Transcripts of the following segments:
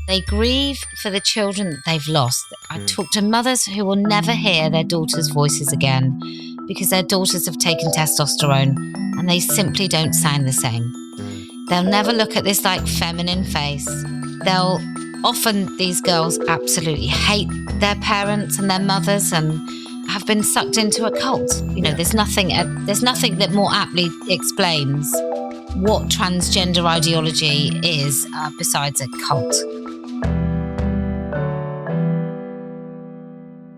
They grieve for the children that they've lost. I talk to mothers who will never hear their daughters' voices again because their daughters have taken testosterone and they simply don't sound the same. They'll never look at this like feminine face. These girls absolutely hate their parents and their mothers and have been sucked into a cult. There's nothing that more aptly explains what transgender ideology is besides a cult.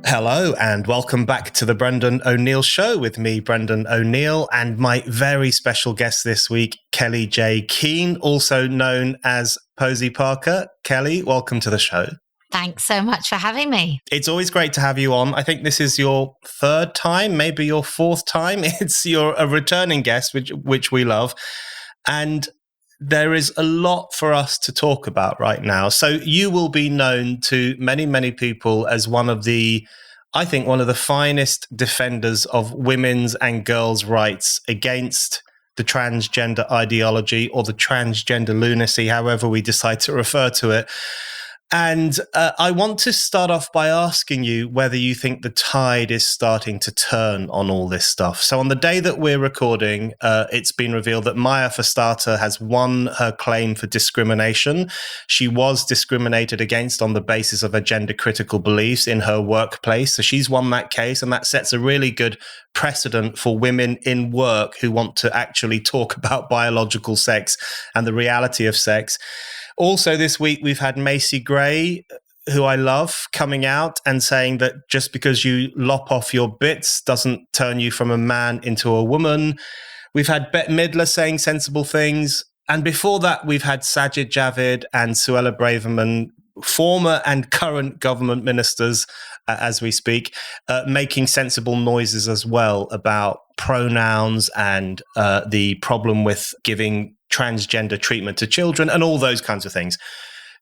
Hello and welcome back to the Brendan O'Neill Show with me, Brendan O'Neill, and my very special guest this week, Kellie-Jay Keen, also known as Posey Parker. Kelly, welcome to the show. Thanks so much for having me. It's always great to have you on. I think this is your third time, maybe your fourth time. You're a returning guest, which we love. And there is a lot for us to talk about right now. So you will be known to many, many people as one of the finest defenders of women's and girls' rights against the transgender ideology or the transgender lunacy, however we decide to refer to it. And I want to start off by asking you whether you think the tide is starting to turn on all this stuff. So on the day that we're recording, it's been revealed that Maya Forstater has won her claim for discrimination. She was discriminated against on the basis of her gender-critical beliefs in her workplace. So she's won that case, and that sets a really good precedent for women in work who want to actually talk about biological sex and the reality of sex. Also this week, we've had Macy Gray, who I love, coming out and saying that just because you lop off your bits doesn't turn you from a man into a woman. We've had Bette Midler saying sensible things. And before that, we've had Sajid Javid and Suella Braverman, former and current government ministers, as we speak, making sensible noises as well about pronouns and the problem with giving transgender treatment to children and all those kinds of things.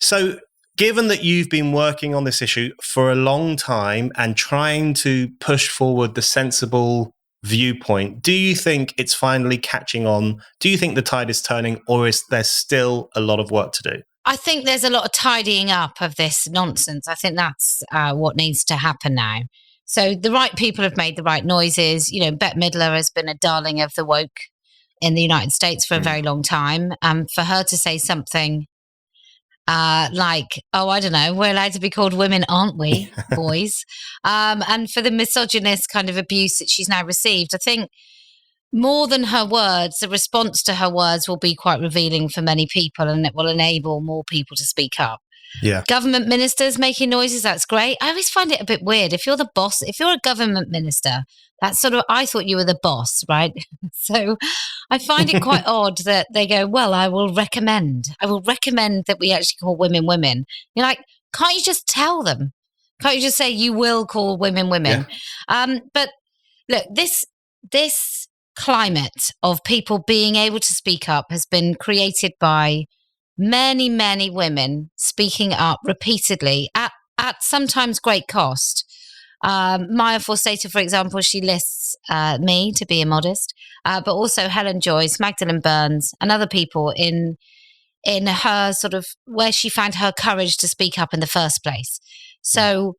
So given that you've been working on this issue for a long time and trying to push forward the sensible viewpoint, do you think it's finally catching on? Do you think the tide is turning, or is there still a lot of work to do? I think there's a lot of tidying up of this nonsense. I think that's what needs to happen now. So the right people have made the right noises. Bette Midler has been a darling of the woke in the United States for a very long time. For her to say something like, oh, I don't know, we're allowed to be called women, aren't we, boys? And for the misogynist kind of abuse that she's now received, I think more than her words, the response to her words will be quite revealing for many people, and it will enable more people to speak up. Yeah. Government ministers making noises, that's great. I always find it a bit weird. If you're the boss, if you're a government minister, that's sort of, I thought you were the boss, right? So I find it quite odd that they go, well, I will recommend that we actually call women women. You're like, can't you just tell them? Can't you just say you will call women women? Yeah. But look, this climate of people being able to speak up has been created by many, many women speaking up repeatedly at sometimes great cost. Maya Forstater, for example, she lists me to be immodest, but also Helen Joyce, Magdalene Burns, and other people in her sort of where she found her courage to speak up in the first place. So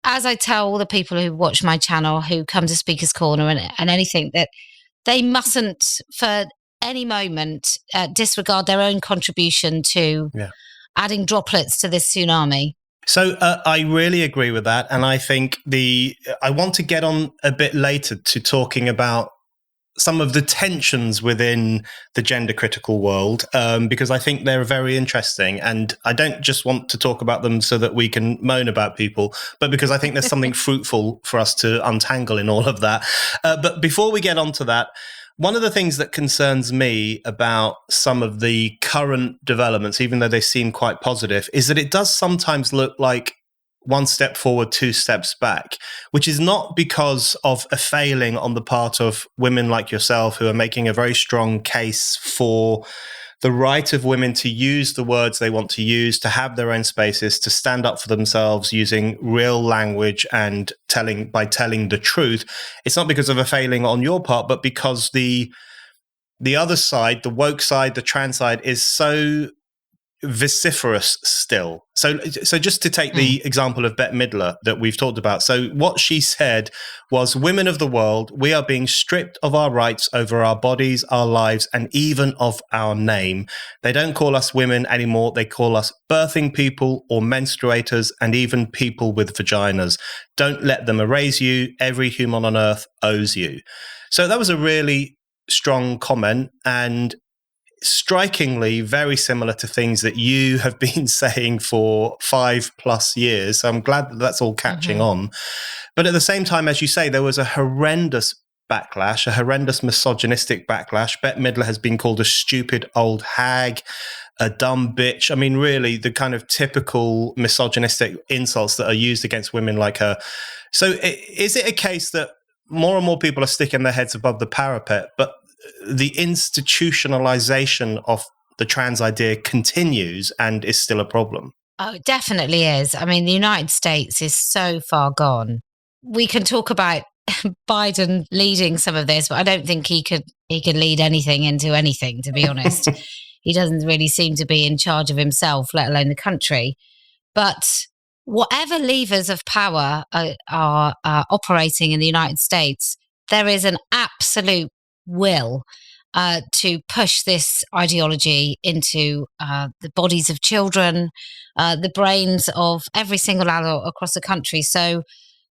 as I tell all the people who watch my channel, who come to Speaker's Corner and anything, that they mustn't for any moment disregard their own contribution to adding droplets to this tsunami. So I really agree with that. And I think I want to get on a bit later to talking about some of the tensions within the gender critical world, because I think they're very interesting. And I don't just want to talk about them so that we can moan about people, but because I think there's something fruitful for us to untangle in all of that. But before we get on to that, one of the things that concerns me about some of the current developments, even though they seem quite positive, is that it does sometimes look like one step forward, two steps back, which is not because of a failing on the part of women like yourself who are making a very strong case for the right of women to use the words they want to use, to have their own spaces, to stand up for themselves using real language and telling the truth. It's not because of a failing on your part, but because the other side, the woke side, the trans side, is so vociferous still. So just to take the example of Bette Midler that we've talked about. So what she said was, women of the world, we are being stripped of our rights over our bodies, our lives, and even of our name. They don't call us women anymore. They call us birthing people or menstruators and even people with vaginas. Don't let them erase you. Every human on earth owes you. So that was a really strong comment, and strikingly very similar to things that you have been saying for 5+ years. So I'm glad that that's all catching on. But at the same time, as you say, there was a horrendous backlash, a horrendous misogynistic backlash. Bette Midler has been called a stupid old hag, a dumb bitch. I mean, really, the kind of typical misogynistic insults that are used against women like her. So is it a case that more and more people are sticking their heads above the parapet, but the institutionalization of the trans idea continues and is still a problem? Oh, it definitely is. I mean, the United States is so far gone. We can talk about Biden leading some of this, but I don't think he could lead anything into anything, to be honest. He doesn't really seem to be in charge of himself, let alone the country. But whatever levers of power are operating in the United States, there is an absolute will to push this ideology into the bodies of children, the brains of every single adult across the country. So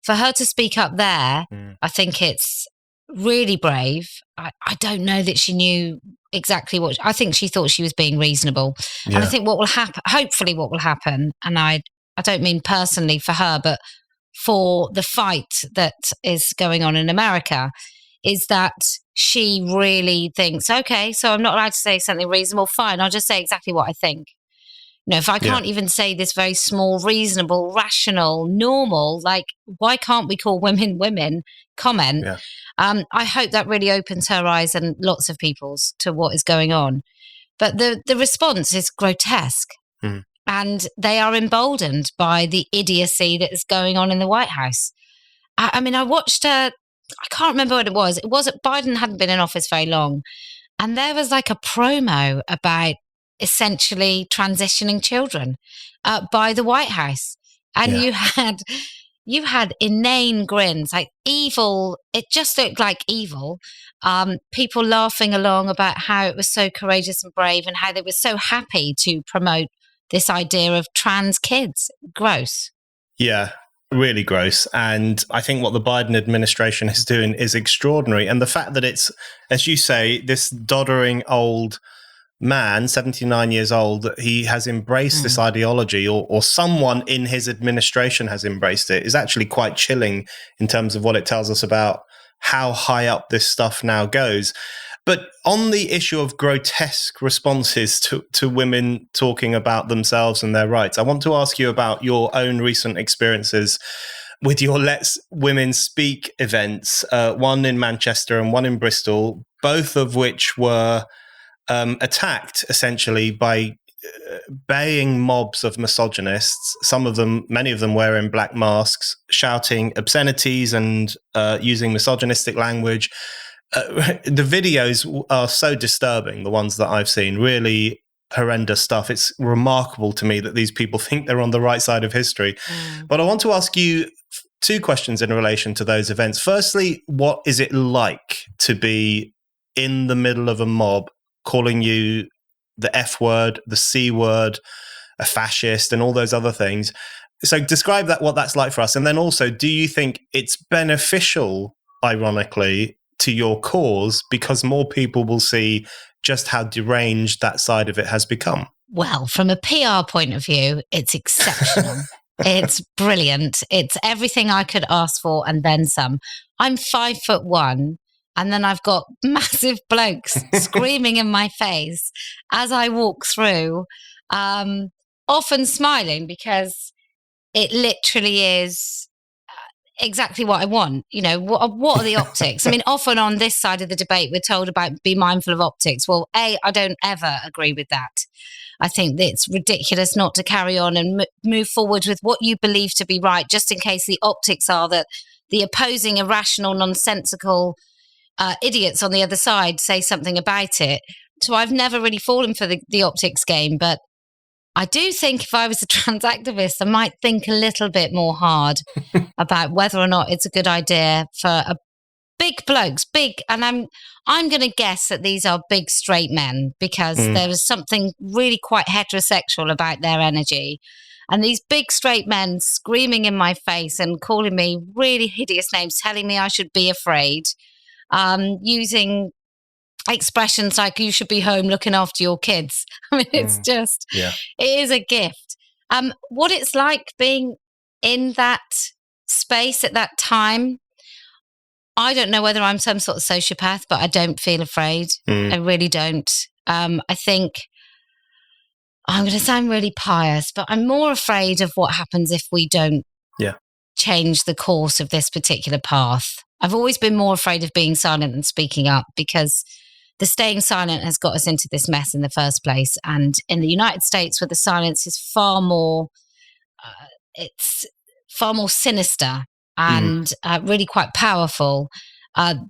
for her to speak up there, I think it's really brave. I don't know that she knew exactly what, I think she thought she was being reasonable. Yeah. And I think what will happen, hopefully what will happen, and I don't mean personally for her, but for the fight that is going on in America, is that she really thinks, okay, so I'm not allowed to say something reasonable, fine, I'll just say exactly what I think. You know, if I can't even say this very small, reasonable, rational, normal, like, why can't we call women women comment? Yeah. I hope that really opens her eyes and lots of people's to what is going on. But the response is grotesque. And they are emboldened by the idiocy that is going on in the White House. I mean, I watched I can't remember what it was. It was Biden hadn't been in office very long. And there was like a promo about essentially transitioning children by the White House. And you had inane grins, like evil. It just looked like evil. People laughing along about how it was so courageous and brave and how they were so happy to promote this idea of trans kids. Gross. Yeah, really gross. And I think what the Biden administration is doing is extraordinary. And the fact that it's, as you say, this doddering old man, 79 years old, that he has embraced this ideology, or someone in his administration has embraced it, is actually quite chilling in terms of what it tells us about how high up this stuff now goes. But on the issue of grotesque responses to women talking about themselves and their rights, I want to ask you about your own recent experiences with your Let's Women Speak events, one in Manchester and one in Bristol, both of which were attacked essentially by baying mobs of misogynists, many of them wearing black masks, shouting obscenities and using misogynistic language. The videos are so disturbing, the ones that I've seen, really horrendous stuff. It's remarkable to me that these people think they're on the right side of history. But I want to ask you two questions in relation to those events. Firstly, what is it like to be in the middle of a mob calling you the F word, the C word, a fascist, and all those other things? So describe what that's like for us. And then also, do you think it's beneficial, ironically, to your cause, because more people will see just how deranged that side of it has become? Well, from a PR point of view, it's exceptional. It's brilliant. It's everything I could ask for and then some. I'm 5'1", and then I've got massive blokes screaming in my face as I walk through, often smiling because it literally is exactly what I want. You know, what are the optics? I mean, often on this side of the debate, we're told about be mindful of optics. Well, I don't ever agree with that. I think that it's ridiculous not to carry on and move forward with what you believe to be right, just in case the optics are that the opposing, irrational, nonsensical idiots on the other side say something about it. So I've never really fallen for the optics game, but I do think if I was a trans activist, I might think a little bit more hard about whether or not it's a good idea for a big blokes, and I'm going to guess that these are big straight men, because there is something really quite heterosexual about their energy. And these big straight men screaming in my face and calling me really hideous names, telling me I should be afraid, using expressions like "you should be home looking after your kids." I mean, it's just, it is a gift. What it's like being in that space at that time, I don't know whether I'm some sort of sociopath, but I don't feel afraid. I really don't. I think I'm going to sound really pious, but I'm more afraid of what happens if we don't change the course of this particular path. I've always been more afraid of being silent than speaking up, because the staying silent has got us into this mess in the first place. And in the United States, where the silence is far more, it's far more sinister and really quite powerful,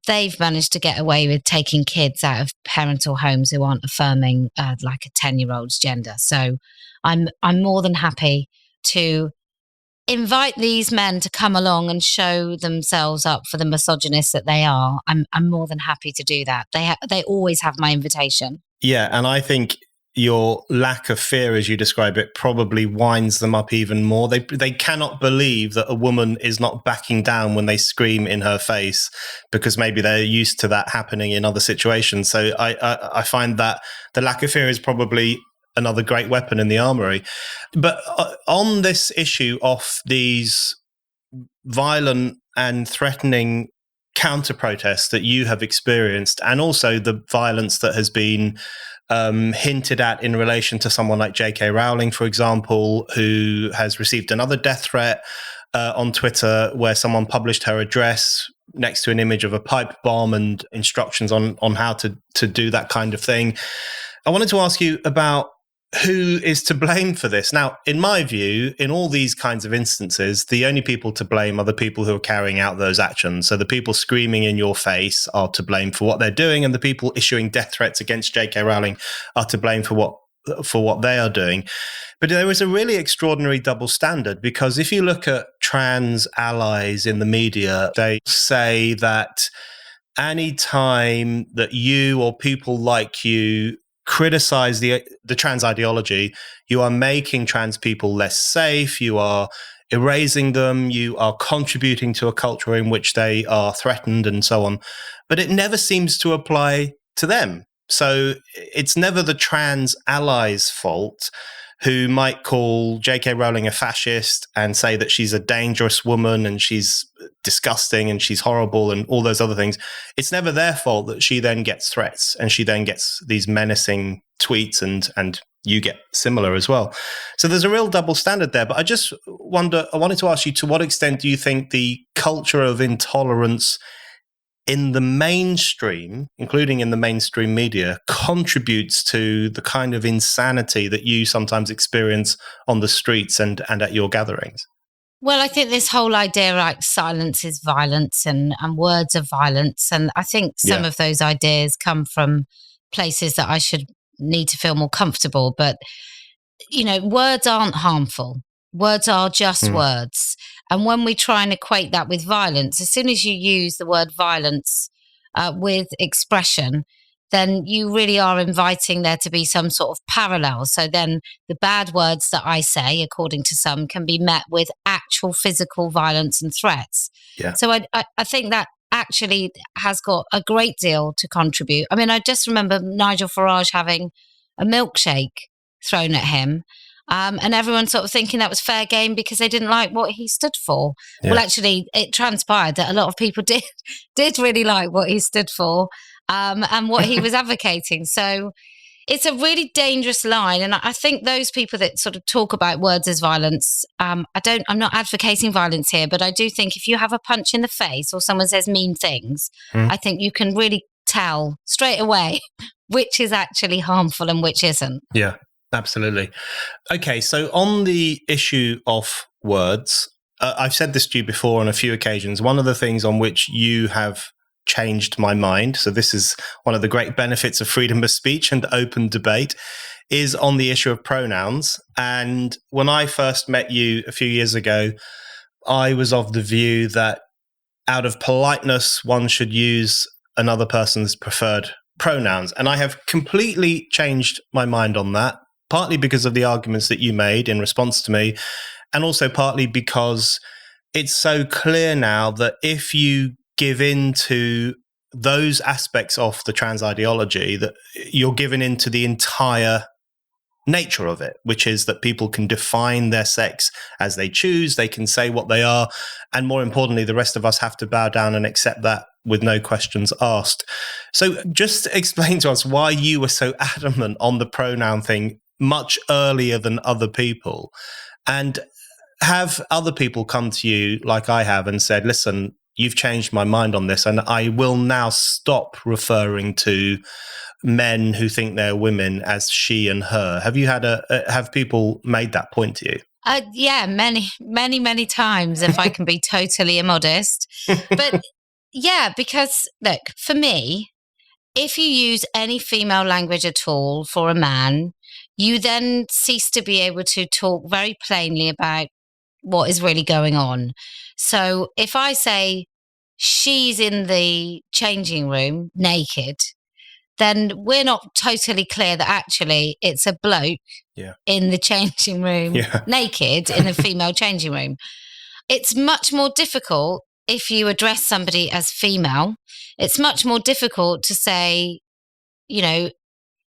they've managed to get away with taking kids out of parental homes who aren't affirming like a 10-year-old's gender. So I'm more than happy to invite these men to come along and show themselves up for the misogynists that they are. I'm more than happy to do that. They always have my invitation. Yeah, and I think your lack of fear, as you describe it, probably winds them up even more. They cannot believe that a woman is not backing down when they scream in her face, because maybe they're used to that happening in other situations. So I find that the lack of fear is probably another great weapon in the armory. But on this issue of these violent and threatening counter-protests that you have experienced, and also the violence that has been hinted at in relation to someone like J.K. Rowling, for example, who has received another death threat on Twitter, where someone published her address next to an image of a pipe bomb and instructions on how to do that kind of thing. I wanted to ask you about who is to blame for this. Now, in my view, in all these kinds of instances, the only people to blame are the people who are carrying out those actions. So the people screaming in your face are to blame for what they're doing, and the people issuing death threats against J.K. Rowling are to blame for what they are doing. But there is a really extraordinary double standard, because if you look at trans allies in the media, they say that any time that you or people like you criticize the trans ideology, you are making trans people less safe, you are erasing them, you are contributing to a culture in which they are threatened, and so on. But it never seems to apply to them. So it's never the trans allies' fault, who might call J.K. Rowling a fascist and say that she's a dangerous woman and she's disgusting and she's horrible and all those other things. It's never their fault that she then gets threats and she then gets these menacing tweets, and you get similar as well. So there's a real double standard there. But I just wonder, I wanted to ask you, to what extent do you think the culture of intolerance in the mainstream, including in the mainstream media, contributes to the kind of insanity that you sometimes experience on the streets and at your gatherings? Well, I think this whole idea like silence is violence and words are violence. And I think some of those ideas come from places that I should need to feel more comfortable. But, you know, words aren't harmful. Words are just words. And when we try and equate that with violence, as soon as you use the word violence with expression, then you really are inviting there to be some sort of parallel. So then the bad words that I say, according to some, can be met with actual physical violence and threats. Yeah. So I think that actually has got a great deal to contribute. I mean, I just remember Nigel Farage having a milkshake thrown at him. And everyone sort of thinking that was fair game because they didn't like what he stood for. Yeah. Well, actually, it transpired that a lot of people did really like what he stood for and what he was advocating. So it's a really dangerous line. And I think those people that sort of talk about words as violence, I'm not advocating violence here, but I do think if you have a punch in the face or someone says mean things, I think you can really tell straight away which is actually harmful and which isn't. Yeah. Absolutely. Okay, so on the issue of words, I've said this to you before on a few occasions. One of the things on which you have changed my mind, so this is one of the great benefits of freedom of speech and open debate, is on the issue of pronouns. And when I first met you a few years ago, I was of the view that out of politeness, one should use another person's preferred pronouns. And I have completely changed my mind on that, partly because of the arguments that you made in response to me, and also partly because it's so clear now that if you give in to those aspects of the trans ideology, that you're given into the entire nature of it, which is that people can define their sex as they choose, they can say what they are, and more importantly, the rest of us have to bow down and accept that with no questions asked. So just explain to us why you were so adamant on the pronoun thing much earlier than other people, and have other people come to you like I have and said, listen, you've changed my mind on this, and I will now stop referring to men who think they're women as she and her. Have you had have people made that point to you? Yeah, many times, if I can be totally immodest. But yeah, because look, for me, if you use any female language at all for a man, you then cease to be able to talk very plainly about what is really going on. So if I say she's in the changing room naked, then we're not totally clear that actually it's a bloke in the changing room naked in a female changing room. It's much more difficult if you address somebody as female. It's much more difficult to say, you know,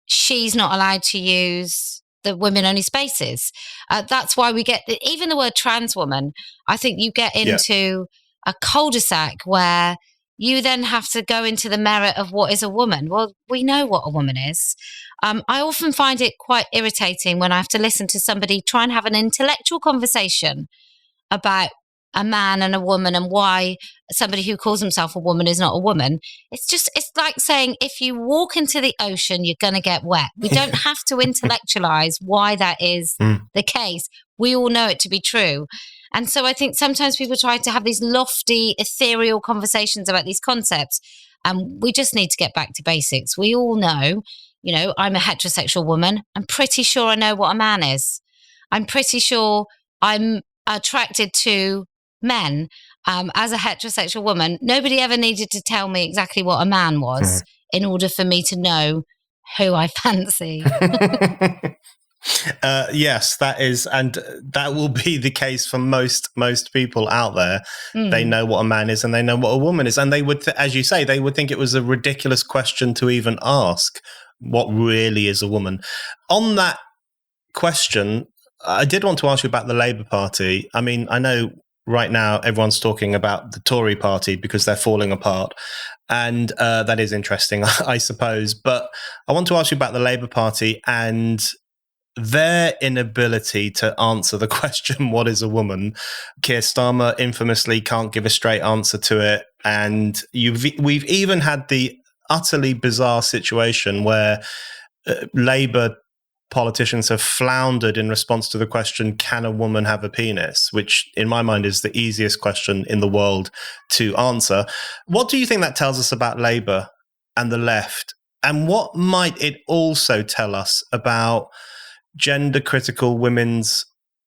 she's not allowed to use the women-only spaces. That's why we get even the word trans woman. I think you get into a cul-de-sac where you then have to go into the merit of what is a woman. Well, we know what a woman is. I often find it quite irritating when I have to listen to somebody try and have an intellectual conversation about a man and a woman and why somebody who calls himself a woman is not a woman. It's like saying if you walk into the ocean, you're going to get wet. We don't have to intellectualize why that is the case. We all know it to be true. And so I think sometimes people try to have these lofty, ethereal conversations about these concepts. And we just need to get back to basics. We all know, you know, I'm a heterosexual woman. I'm pretty sure I know what a man is. I'm pretty sure I'm attracted to men. As a heterosexual woman, nobody ever needed to tell me exactly what a man was in order for me to know who I fancy. Yes, that is, and that will be the case for most people out there. They know what a man is and they know what a woman is, and they would, as you say, they would think it was a ridiculous question to even ask what really is a woman. On that question, I did want to ask you about the Labour Party. I mean, I know right now everyone's talking about the Tory party because they're falling apart, and that is interesting, I suppose. But I want to ask you about the Labour Party and their inability to answer the question, what is a woman? Keir Starmer infamously can't give a straight answer to it. And we've even had the utterly bizarre situation where Labour politicians have floundered in response to the question, can a woman have a penis? Which in my mind is the easiest question in the world to answer. What do you think that tells us about Labour and the left? And what might it also tell us about gender critical women's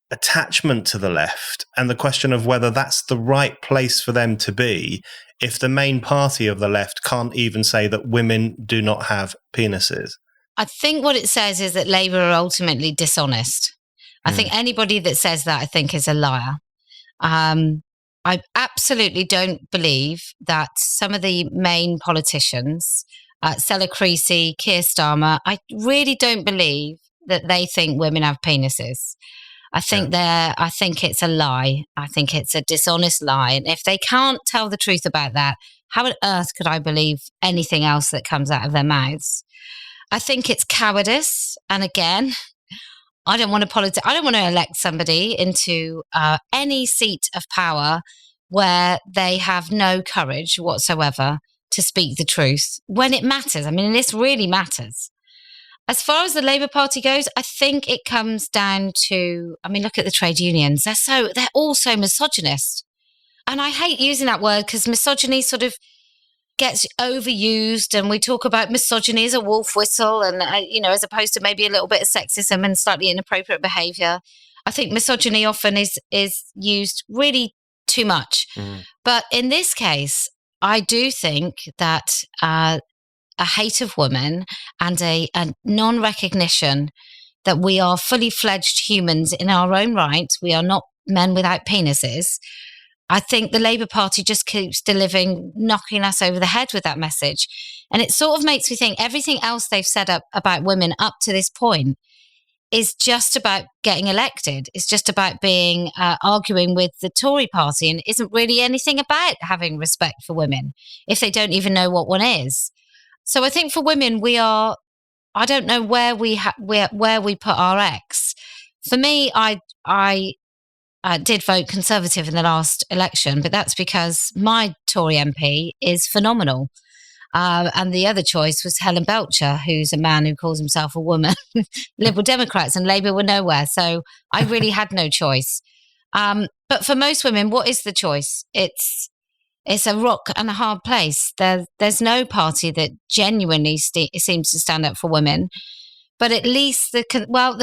attachment to the left and the question of whether that's the right place for them to be if the main party of the left can't even say that women do not have penises? I think what it says is that Labour are ultimately dishonest. I think anybody that says that, I think, is a liar. I absolutely don't believe that some of the main politicians, Stella Creasy, Keir Starmer, I really don't believe that they think women have penises. I think it's a lie. I think it's a dishonest lie. And if they can't tell the truth about that, how on earth could I believe anything else that comes out of their mouths? I think it's cowardice. And again, I don't want to elect somebody into any seat of power where they have no courage whatsoever to speak the truth when it matters. I mean, this really matters. As far as the Labour Party goes, I think it comes down to, I mean, look at the trade unions. They're all so misogynist. And I hate using that word because misogyny sort of gets overused, and we talk about misogyny as a wolf whistle, and as opposed to maybe a little bit of sexism and slightly inappropriate behavior. I think misogyny often is used really too much. But in this case, I do think that a hate of women and a non-recognition that we are fully fledged humans in our own right, we are not men without penises. I think the Labour Party just keeps knocking us over the head with that message. And it sort of makes me think everything else they've said about women up to this point is just about getting elected. It's just about arguing with the Tory party, and isn't really anything about having respect for women if they don't even know what one is. So I think for women, I don't know where we put our X. For me, I did vote Conservative in the last election, but that's because my Tory MP is phenomenal. And the other choice was Helen Belcher, who's a man who calls himself a woman. Liberal Democrats and Labour were nowhere. So I really had no choice. But for most women, what is the choice? It's a rock and a hard place. There's no party that genuinely seems to stand up for women. But at least the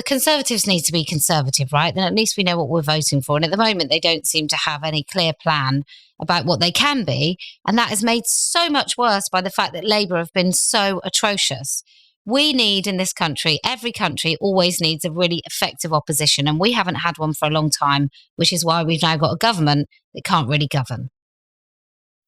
Conservatives need to be conservative, right? Then at least we know what we're voting for. And at the moment, they don't seem to have any clear plan about what they can be. And that is made so much worse by the fact that Labour have been so atrocious. We need in this country, every country always needs a really effective opposition. And we haven't had one for a long time, which is why we've now got a government that can't really govern.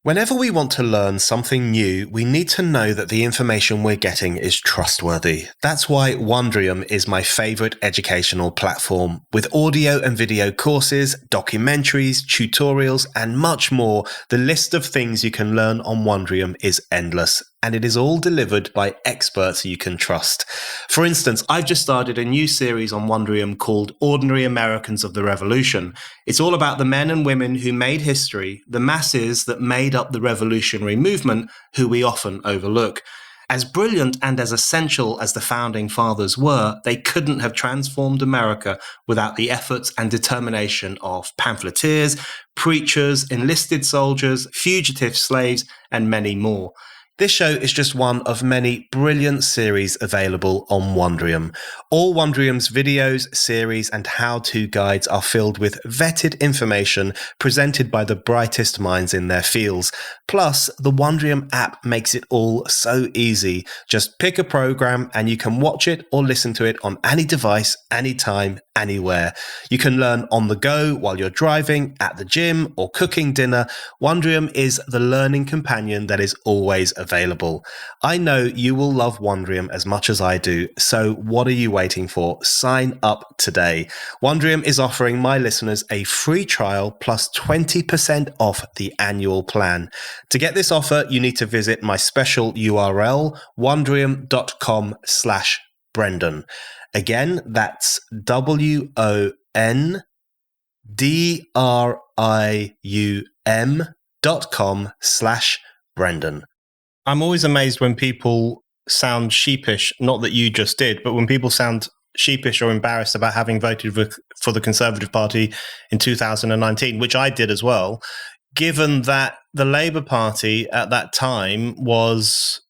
Whenever we want to learn something new, we need to know that the information we're getting is trustworthy. That's why Wandrium is my favourite educational platform. With audio and video courses, documentaries, tutorials, and much more, the list of things you can learn on Wandrium is endless. And it is all delivered by experts you can trust. For instance, I've just started a new series on Wandrium called Ordinary Americans of the Revolution. It's all about the men and women who made history, the masses that made up the revolutionary movement, who we often overlook. As brilliant and as essential as the founding fathers were, they couldn't have transformed America without the efforts and determination of pamphleteers, preachers, enlisted soldiers, fugitive slaves, and many more. This show is just one of many brilliant series available on Wandrium. All Wandrium's videos, series, and how-to guides are filled with vetted information presented by the brightest minds in their fields. Plus, the Wandrium app makes it all so easy. Just pick a program and you can watch it or listen to it on any device, anytime, anywhere. You can learn on the go while you're driving, at the gym, or cooking dinner. Wandrium is the learning companion that is always available. I know you will love Wandrium as much as I do, so what are you waiting for? Sign up today. Wandrium is offering my listeners a free trial plus 20% off the annual plan. To get this offer, you need to visit my special URL, wandrium.com/Brendan. Again, that's wondrium.com/Brendan. I'm always amazed when people sound sheepish, not that you just did, but when people sound sheepish or embarrassed about having voted for the Conservative Party in 2019, which I did as well, given that the Labour Party at that time was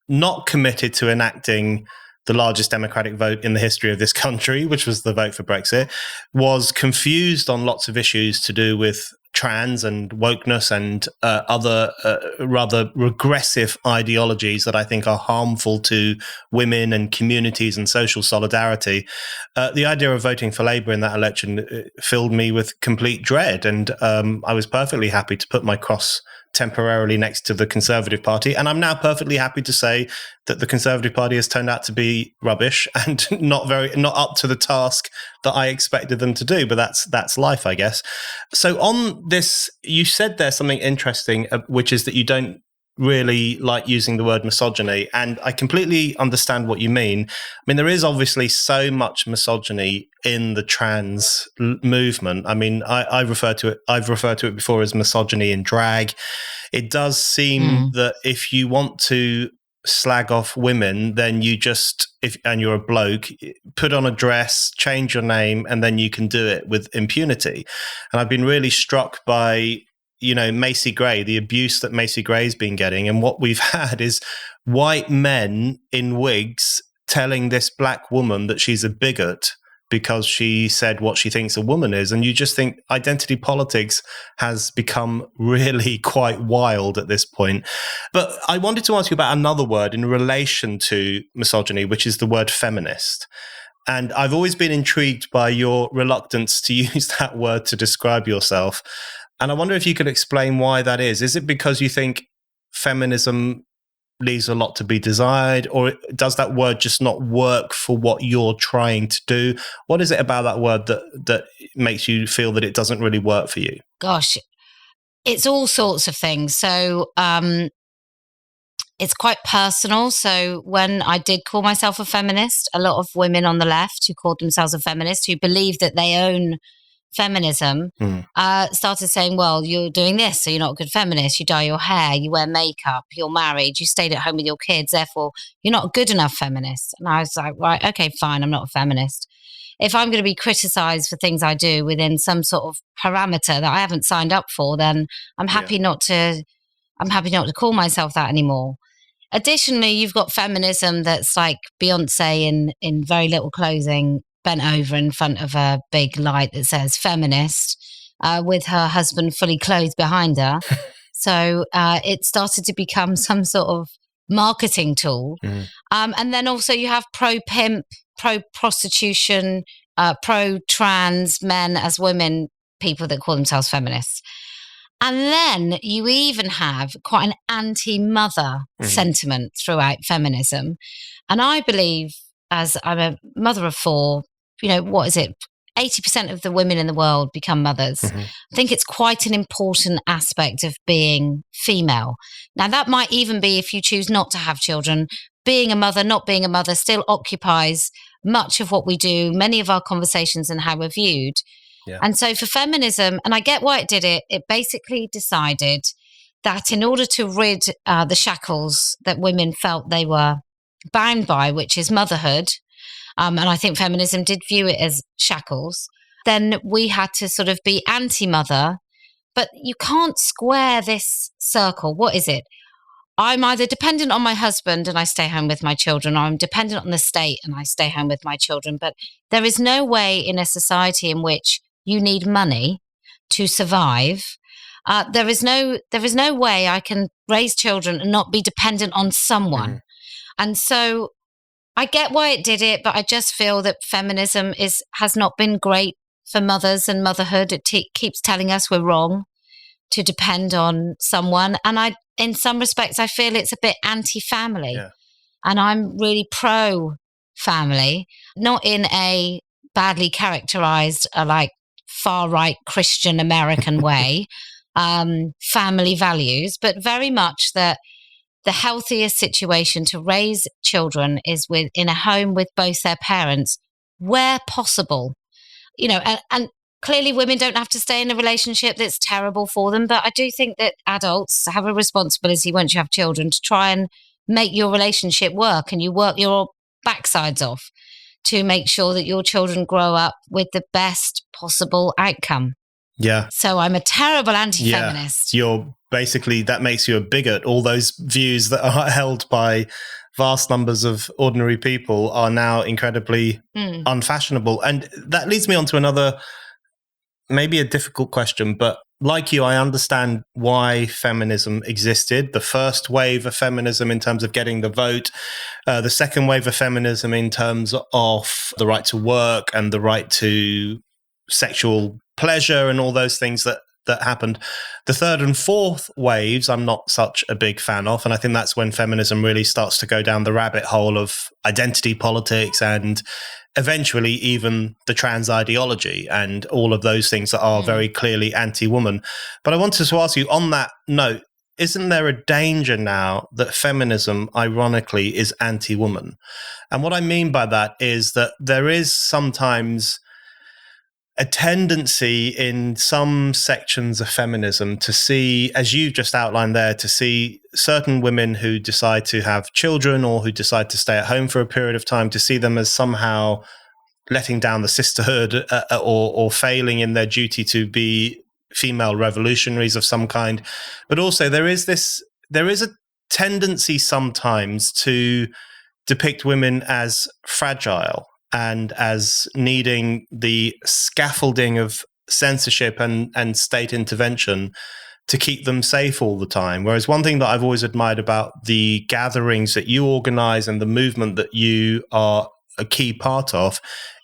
not committed to enacting the largest democratic vote in the history of this country, which was the vote for Brexit, was confused on lots of issues to do with trans and wokeness and other rather regressive ideologies that I think are harmful to women and communities and social solidarity. The idea of voting for Labour in that election filled me with complete dread, and I was perfectly happy to put my cross temporarily next to the Conservative Party. And I'm now perfectly happy to say that the Conservative Party has turned out to be rubbish and not up to the task that I expected them to do. But that's life, I guess. So on this, you said there's something interesting, which is that you don't really like using the word misogyny. And I completely understand what you mean. I mean, there is obviously so much misogyny in the trans movement. I mean, I've referred to it before as misogyny in drag. It does seem that if you want to slag off women, then you just, and you're a bloke, put on a dress, change your name, and then you can do it with impunity. And I've been really struck by Macy Gray, the abuse that Macy Gray's been getting. And what we've had is white men in wigs telling this black woman that she's a bigot because she said what she thinks a woman is. And you just think identity politics has become really quite wild at this point. But I wanted to ask you about another word in relation to misogyny, which is the word feminist. And I've always been intrigued by your reluctance to use that word to describe yourself. And I wonder if you could explain why that is. Is it because you think feminism leaves a lot to be desired, or does that word just not work for what you're trying to do? What is it about that word that makes you feel that it doesn't really work for you? Gosh, it's all sorts of things. So it's quite personal. So when I did call myself a feminist, a lot of women on the left who called themselves a feminist, who believe that they own feminism, started saying, well, you're doing this, so you're not a good feminist. You dye your hair, you wear makeup, you're married, you stayed at home with your kids, therefore you're not a good enough feminist. And I was like, right, okay, fine, I'm not a feminist. If I'm going to be criticized for things I do within some sort of parameter that I haven't signed up for, then I'm happy not to call myself that anymore. Additionally, you've got feminism that's like Beyonce in very little clothing, bent over in front of a big light that says feminist, with her husband fully clothed behind her. So it started to become some sort of marketing tool. And then also you have pro-pimp, pro-prostitution, pro-trans men as women, people that call themselves feminists. And then you even have quite an anti-mother sentiment throughout feminism. And I believe, as I'm a mother of 4, what is it? 80% of the women in the world become mothers. I think it's quite an important aspect of being female. Now, that might even be if you choose not to have children. Being a mother, not being a mother, still occupies much of what we do, many of our conversations and how we're viewed. Yeah. And so for feminism, and I get why it did it, it basically decided that in order to rid the shackles that women felt they were bound by, which is motherhood, and I think feminism did view it as shackles, then we had to sort of be anti-mother. But you can't square this circle. What is it? I'm either dependent on my husband and I stay home with my children, or I'm dependent on the state and I stay home with my children. But there is no way in a society in which you need money to survive. There is no way I can raise children and not be dependent on someone. And so I get why it did it, but I just feel that feminism has not been great for mothers and motherhood. It keeps telling us we're wrong to depend on someone. And in some respects, I feel it's a bit anti-family. Yeah. And I'm really pro-family, not in a badly characterized, like far-right Christian American way, family values, but very much that the healthiest situation to raise children is in a home with both their parents, where possible. And clearly women don't have to stay in a relationship that's terrible for them, but I do think that adults have a responsibility once you have children to try and make your relationship work, and you work your backsides off to make sure that your children grow up with the best possible outcome. Yeah. So I'm a terrible anti-feminist. That makes you a bigot. All those views that are held by vast numbers of ordinary people are now incredibly unfashionable. And that leads me on to another, maybe a difficult question, but like you, I understand why feminism existed. The first wave of feminism in terms of getting the vote, the second wave of feminism in terms of the right to work and the right to sexual pleasure and all those things that happened. The third and fourth waves, I'm not such a big fan of. And I think that's when feminism really starts to go down the rabbit hole of identity politics and eventually even the trans ideology and all of those things that are very clearly anti-woman. But I wanted to ask you on that note, isn't there a danger now that feminism, ironically, is anti-woman? And what I mean by that is that there is sometimes a tendency in some sections of feminism to see, as you've just outlined there, to see certain women who decide to have children or who decide to stay at home for a period of time, to see them as somehow letting down the sisterhood or failing in their duty to be female revolutionaries of some kind. But also there is a tendency sometimes to depict women as fragile and as needing the scaffolding of censorship and state intervention to keep them safe all the time. Whereas one thing that I've always admired about the gatherings that you organize and the movement that you are a key part of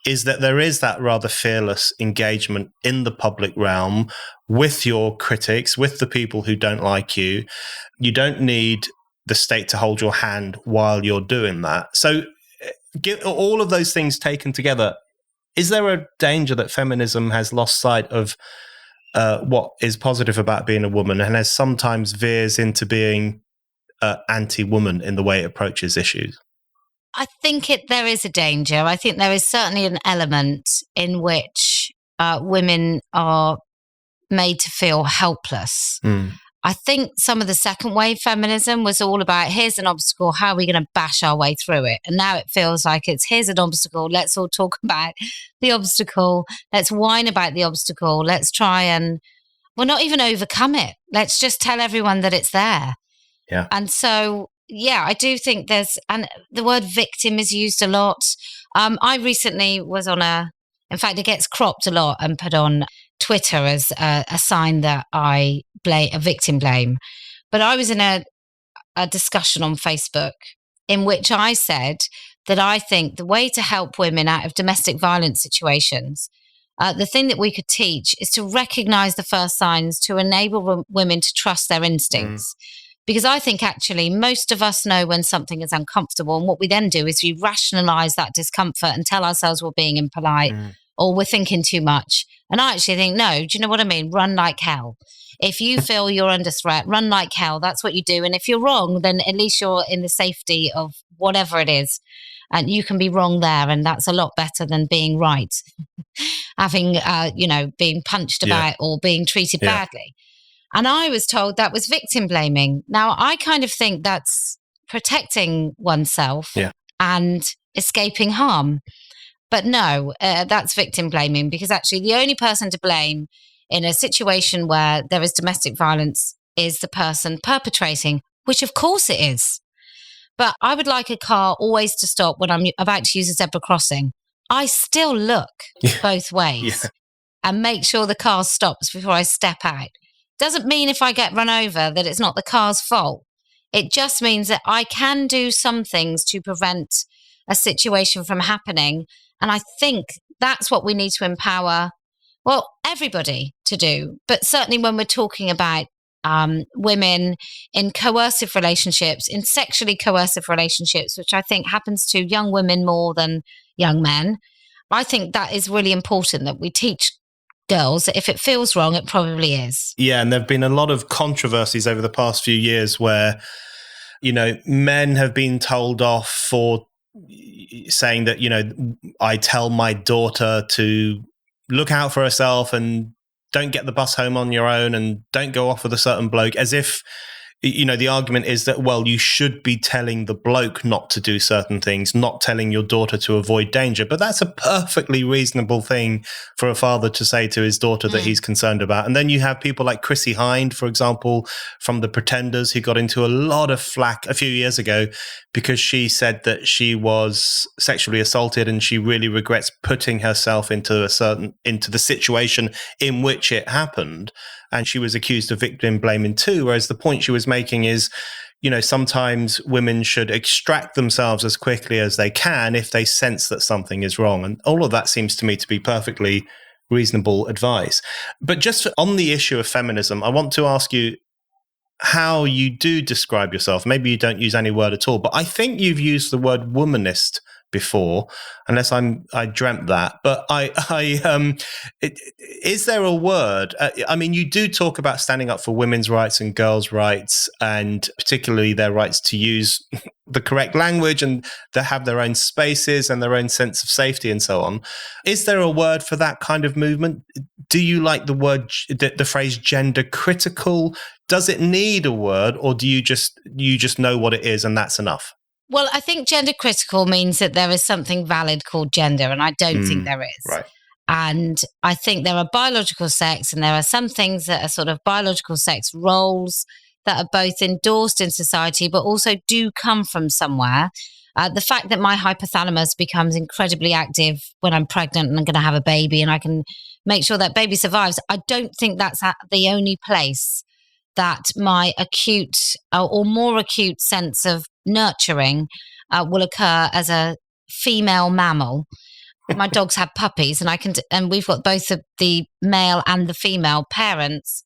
is that there is that rather fearless engagement in the public realm with your critics, with the people who don't like you. You don't need the state to hold your hand while you're doing that. So all of those things taken together, is there a danger that feminism has lost sight of what is positive about being a woman and has sometimes veers into being anti-woman in the way it approaches issues? I think there is a danger. I think there is certainly an element in which women are made to feel helpless. I think some of the second wave feminism was all about, here's an obstacle, how are we going to bash our way through it? And now it feels like here's an obstacle, let's all talk about the obstacle, let's whine about the obstacle, let's try and, well, not even overcome it. Let's just tell everyone that it's there. Yeah. And so, yeah, I do think and the word victim is used a lot. I recently was in fact, it gets cropped a lot and put on Twitter as a sign that I a victim blame. But I was in a discussion on Facebook in which I said that I think the way to help women out of domestic violence situations, the thing that we could teach is to recognize the first signs to enable women to trust their instincts. Because I think actually most of us know when something is uncomfortable, and what we then do is we rationalize that discomfort and tell ourselves we're being impolite or we're thinking too much. And I actually think, no, do you know what I mean? Run like hell. If you feel you're under threat, run like hell. That's what you do. And if you're wrong, then at least you're in the safety of whatever it is. And you can be wrong there. And that's a lot better than being right. Having, being punched about or being treated badly. And I was told that was victim blaming. Now, I kind of think that's protecting oneself and escaping harm. But no, that's victim blaming, because actually the only person to blame in a situation where there is domestic violence is the person perpetrating, which of course it is. But I would like a car always to stop when I'm about to use a zebra crossing. I still look both ways and make sure the car stops before I step out. Doesn't mean if I get run over that it's not the car's fault. It just means that I can do some things to prevent a situation from happening. And I think that's what we need to empower, everybody to do. But certainly when we're talking about women in coercive relationships, in sexually coercive relationships, which I think happens to young women more than young men, I think that is really important that we teach girls that if it feels wrong, it probably is. Yeah, and there have been a lot of controversies over the past few years where, men have been told off for saying that, I tell my daughter to look out for herself and don't get the bus home on your own and don't go off with a certain bloke, as if, the argument is that, well, you should be telling the bloke not to do certain things, not telling your daughter to avoid danger. But that's a perfectly reasonable thing for a father to say to his daughter that he's concerned about. And then you have people like Chrissie Hynde, for example, from The Pretenders, who got into a lot of flack a few years ago because she said that she was sexually assaulted and she really regrets putting herself into the situation in which it happened. And she was accused of victim blaming too, whereas the point she was making is, sometimes women should extract themselves as quickly as they can if they sense that something is wrong. And all of that seems to me to be perfectly reasonable advice. But just on the issue of feminism, I want to ask you how you do describe yourself. Maybe you don't use any word at all, but I think you've used the word womanist before, unless I dreamt that. But is there a word? You do talk about standing up for women's rights and girls' rights, and particularly their rights to use the correct language and to have their own spaces and their own sense of safety and so on. Is there a word for that kind of movement? Do you like the phrase gender critical? Does it need a word, or do you just know what it is and that's enough? Well, I think gender critical means that there is something valid called gender, and I don't think there is. Right. And I think there are biological sex, and there are some things that are sort of biological sex roles that are both endorsed in society, but also do come from somewhere. The fact that my hypothalamus becomes incredibly active when I'm pregnant and I'm going to have a baby, and I can make sure that baby survives, I don't think that's the only place that my acute or more acute sense of nurturing will occur as a female mammal. My dogs have puppies, and we've got both the male and the female parents,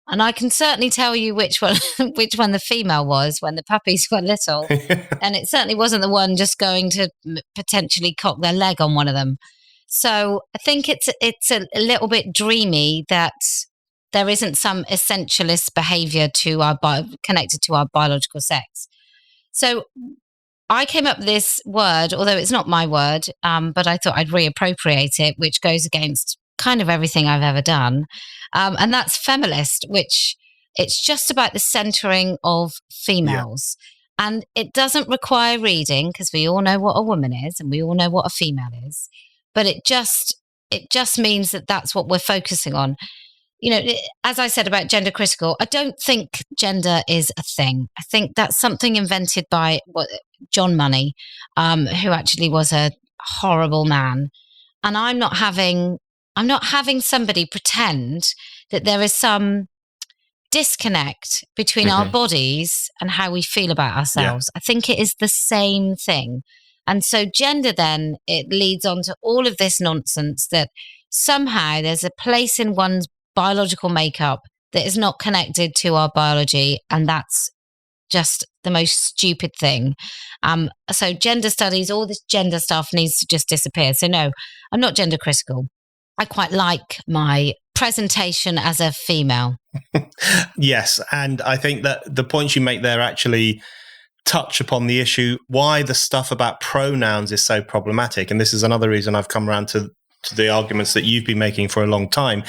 and I can certainly tell you which one the female was when the puppies were little, and it certainly wasn't the one just going to potentially cock their leg on one of them. So I think it's a little bit dreamy that there isn't some essentialist behaviour connected to our biological sex. So I came up with this word, although it's not my word, but I thought I'd reappropriate it, which goes against kind of everything I've ever done. And that's feminist, which it's just about the centering of females. Yeah. And it doesn't require reading, because we all know what a woman is and we all know what a female is. But it just means that that's what we're focusing on. You know, as I said about gender critical, I don't think gender is a thing. I think that's something invented by John Money, who actually was a horrible man. And I'm not having somebody pretend that there is some disconnect between our bodies and how we feel about ourselves. Yeah. I think it is the same thing. And so gender then, it leads on to all of this nonsense that somehow there's a place in one's biological makeup that is not connected to our biology, and that's just the most stupid thing. So gender studies, all this gender stuff needs to just disappear. So no, I'm not gender critical. I quite like my presentation as a female. Yes, and I think that the points you make there actually touch upon the issue why the stuff about pronouns is so problematic. And this is another reason I've come around to the arguments that you've been making for a long time,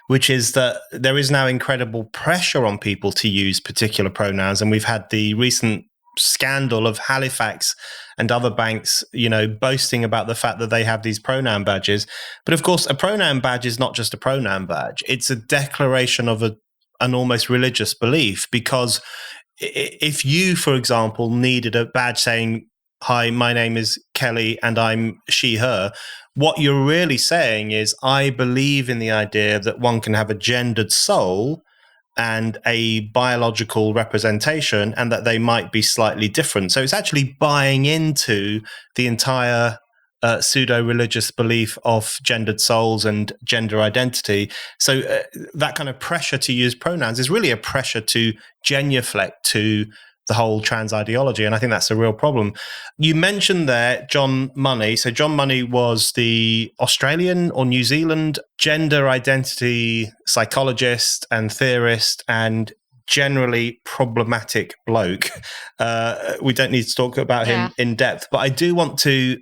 which is that there is now incredible pressure on people to use particular pronouns. And we've had the recent scandal of Halifax and other banks, you know, boasting about the fact that they have these pronoun badges. But of course, a pronoun badge is not just a pronoun badge. It's a declaration of an almost religious belief, because if you, for example, needed a badge saying, "Hi, my name is Kelly and I'm she, her," what you're really saying is, I believe in the idea that one can have a gendered soul and a biological representation, and that they might be slightly different. So it's actually buying into the entire pseudo-religious belief of gendered souls and gender identity. So that kind of pressure to use pronouns is really a pressure to genuflect to the whole trans ideology. And I think that's a real problem. You mentioned there John Money. So John Money was the Australian or New Zealand gender identity psychologist and theorist, and generally problematic bloke. We don't need to talk about him in depth, but I do want to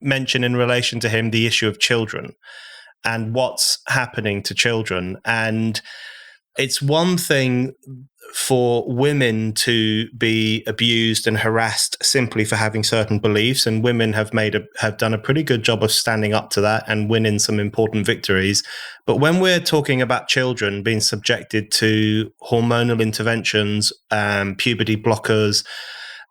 mention in relation to him the issue of children and what's happening to children. And it's one thing for women to be abused and harassed simply for having certain beliefs, and women have done a pretty good job of standing up to that and winning some important victories. But when we're talking about children being subjected to hormonal interventions, puberty blockers,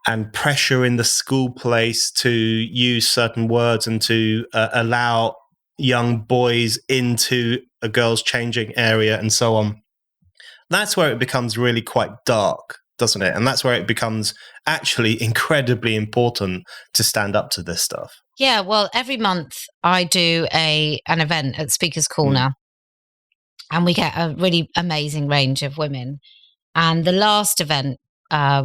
and pressure in the school place to use certain words and to allow young boys into a girl's changing area and so on, that's where it becomes really quite dark, doesn't it? And that's where it becomes actually incredibly important to stand up to this stuff. Yeah, well, every month I do an event at Speaker's Corner, and we get a really amazing range of women. And the last event,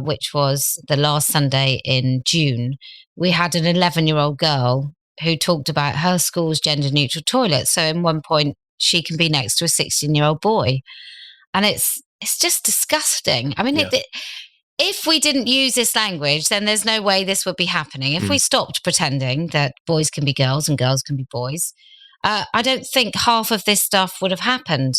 which was the last Sunday in June, we had an 11-year-old girl who talked about her school's gender-neutral toilet. So in one point, she can be next to a 16-year-old boy. And it's just disgusting. I mean, if we didn't use this language, then there's no way this would be happening. If we stopped pretending that boys can be girls and girls can be boys, I don't think half of this stuff would have happened.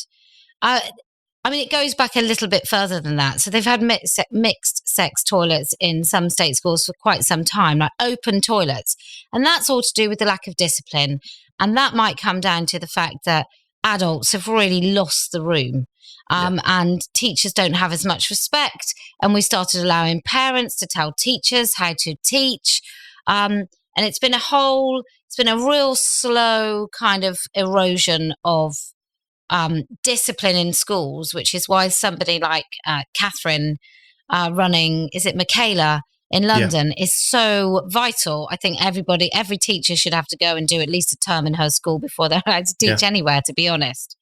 I mean, it goes back a little bit further than that. So they've had mixed sex toilets in some state schools for quite some time, like open toilets. And that's all to do with the lack of discipline. And that might come down to the fact that adults have really lost the room. And teachers don't have as much respect. And we started allowing parents to tell teachers how to teach. And it's been a real slow kind of erosion of discipline in schools, which is why somebody like Catherine running, is it Michaela in London, is so vital. I think every teacher should have to go and do at least a term in her school before they're allowed to teach anywhere, to be honest.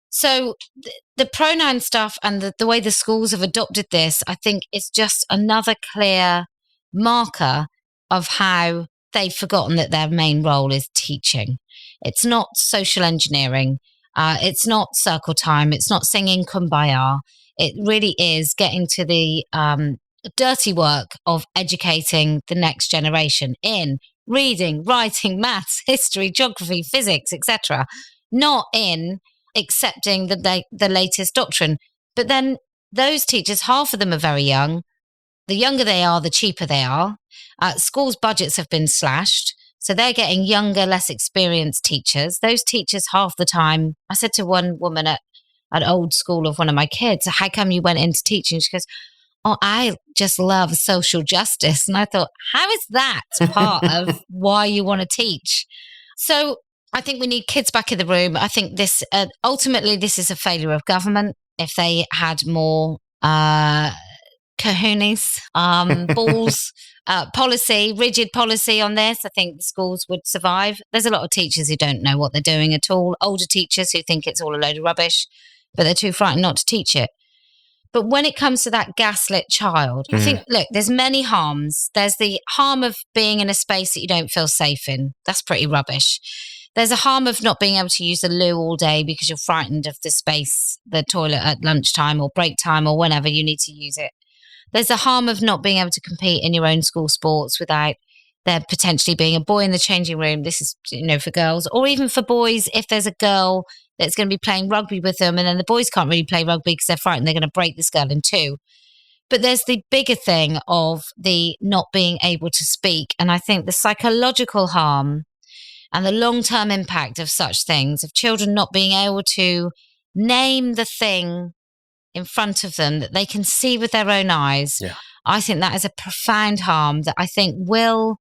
So the pronoun stuff and the way the schools have adopted this, I think is just another clear marker of how they've forgotten that their main role is teaching. It's not social engineering. It's not circle time. It's not singing Kumbaya. It really is getting to the dirty work of educating the next generation in reading, writing, maths, history, geography, physics, etc. Not in accepting the latest doctrine. But then those teachers, half of them are very young. The younger they are, the cheaper they are. Schools' budgets have been slashed. So they're getting younger, less experienced teachers. Those teachers, half the time, I said to one woman at an old school of one of my kids, how come you went into teaching? She goes, oh, I just love social justice. And I thought, how is that part of why you want to teach? So I think we need kids back in the room. I think this, ultimately, this is a failure of government. If they had more kahunas, balls, rigid policy on this, I think the schools would survive. There's a lot of teachers who don't know what they're doing at all. Older teachers who think it's all a load of rubbish, but they're too frightened not to teach it. But when it comes to that gaslit child, I think, look, there's many harms. There's the harm of being in a space that you don't feel safe in. That's pretty rubbish. There's a harm of not being able to use the loo all day because you're frightened of the space, the toilet at lunchtime or break time or whenever you need to use it. There's a harm of not being able to compete in your own school sports without there potentially being a boy in the changing room. This is, for girls, or even for boys, if there's a girl that's going to be playing rugby with them and then the boys can't really play rugby because they're frightened they're going to break this girl in two. But there's the bigger thing of the not being able to speak. And I think the psychological harm and the long-term impact of such things, of children not being able to name the thing in front of them that they can see with their own eyes, I think that is a profound harm that I think will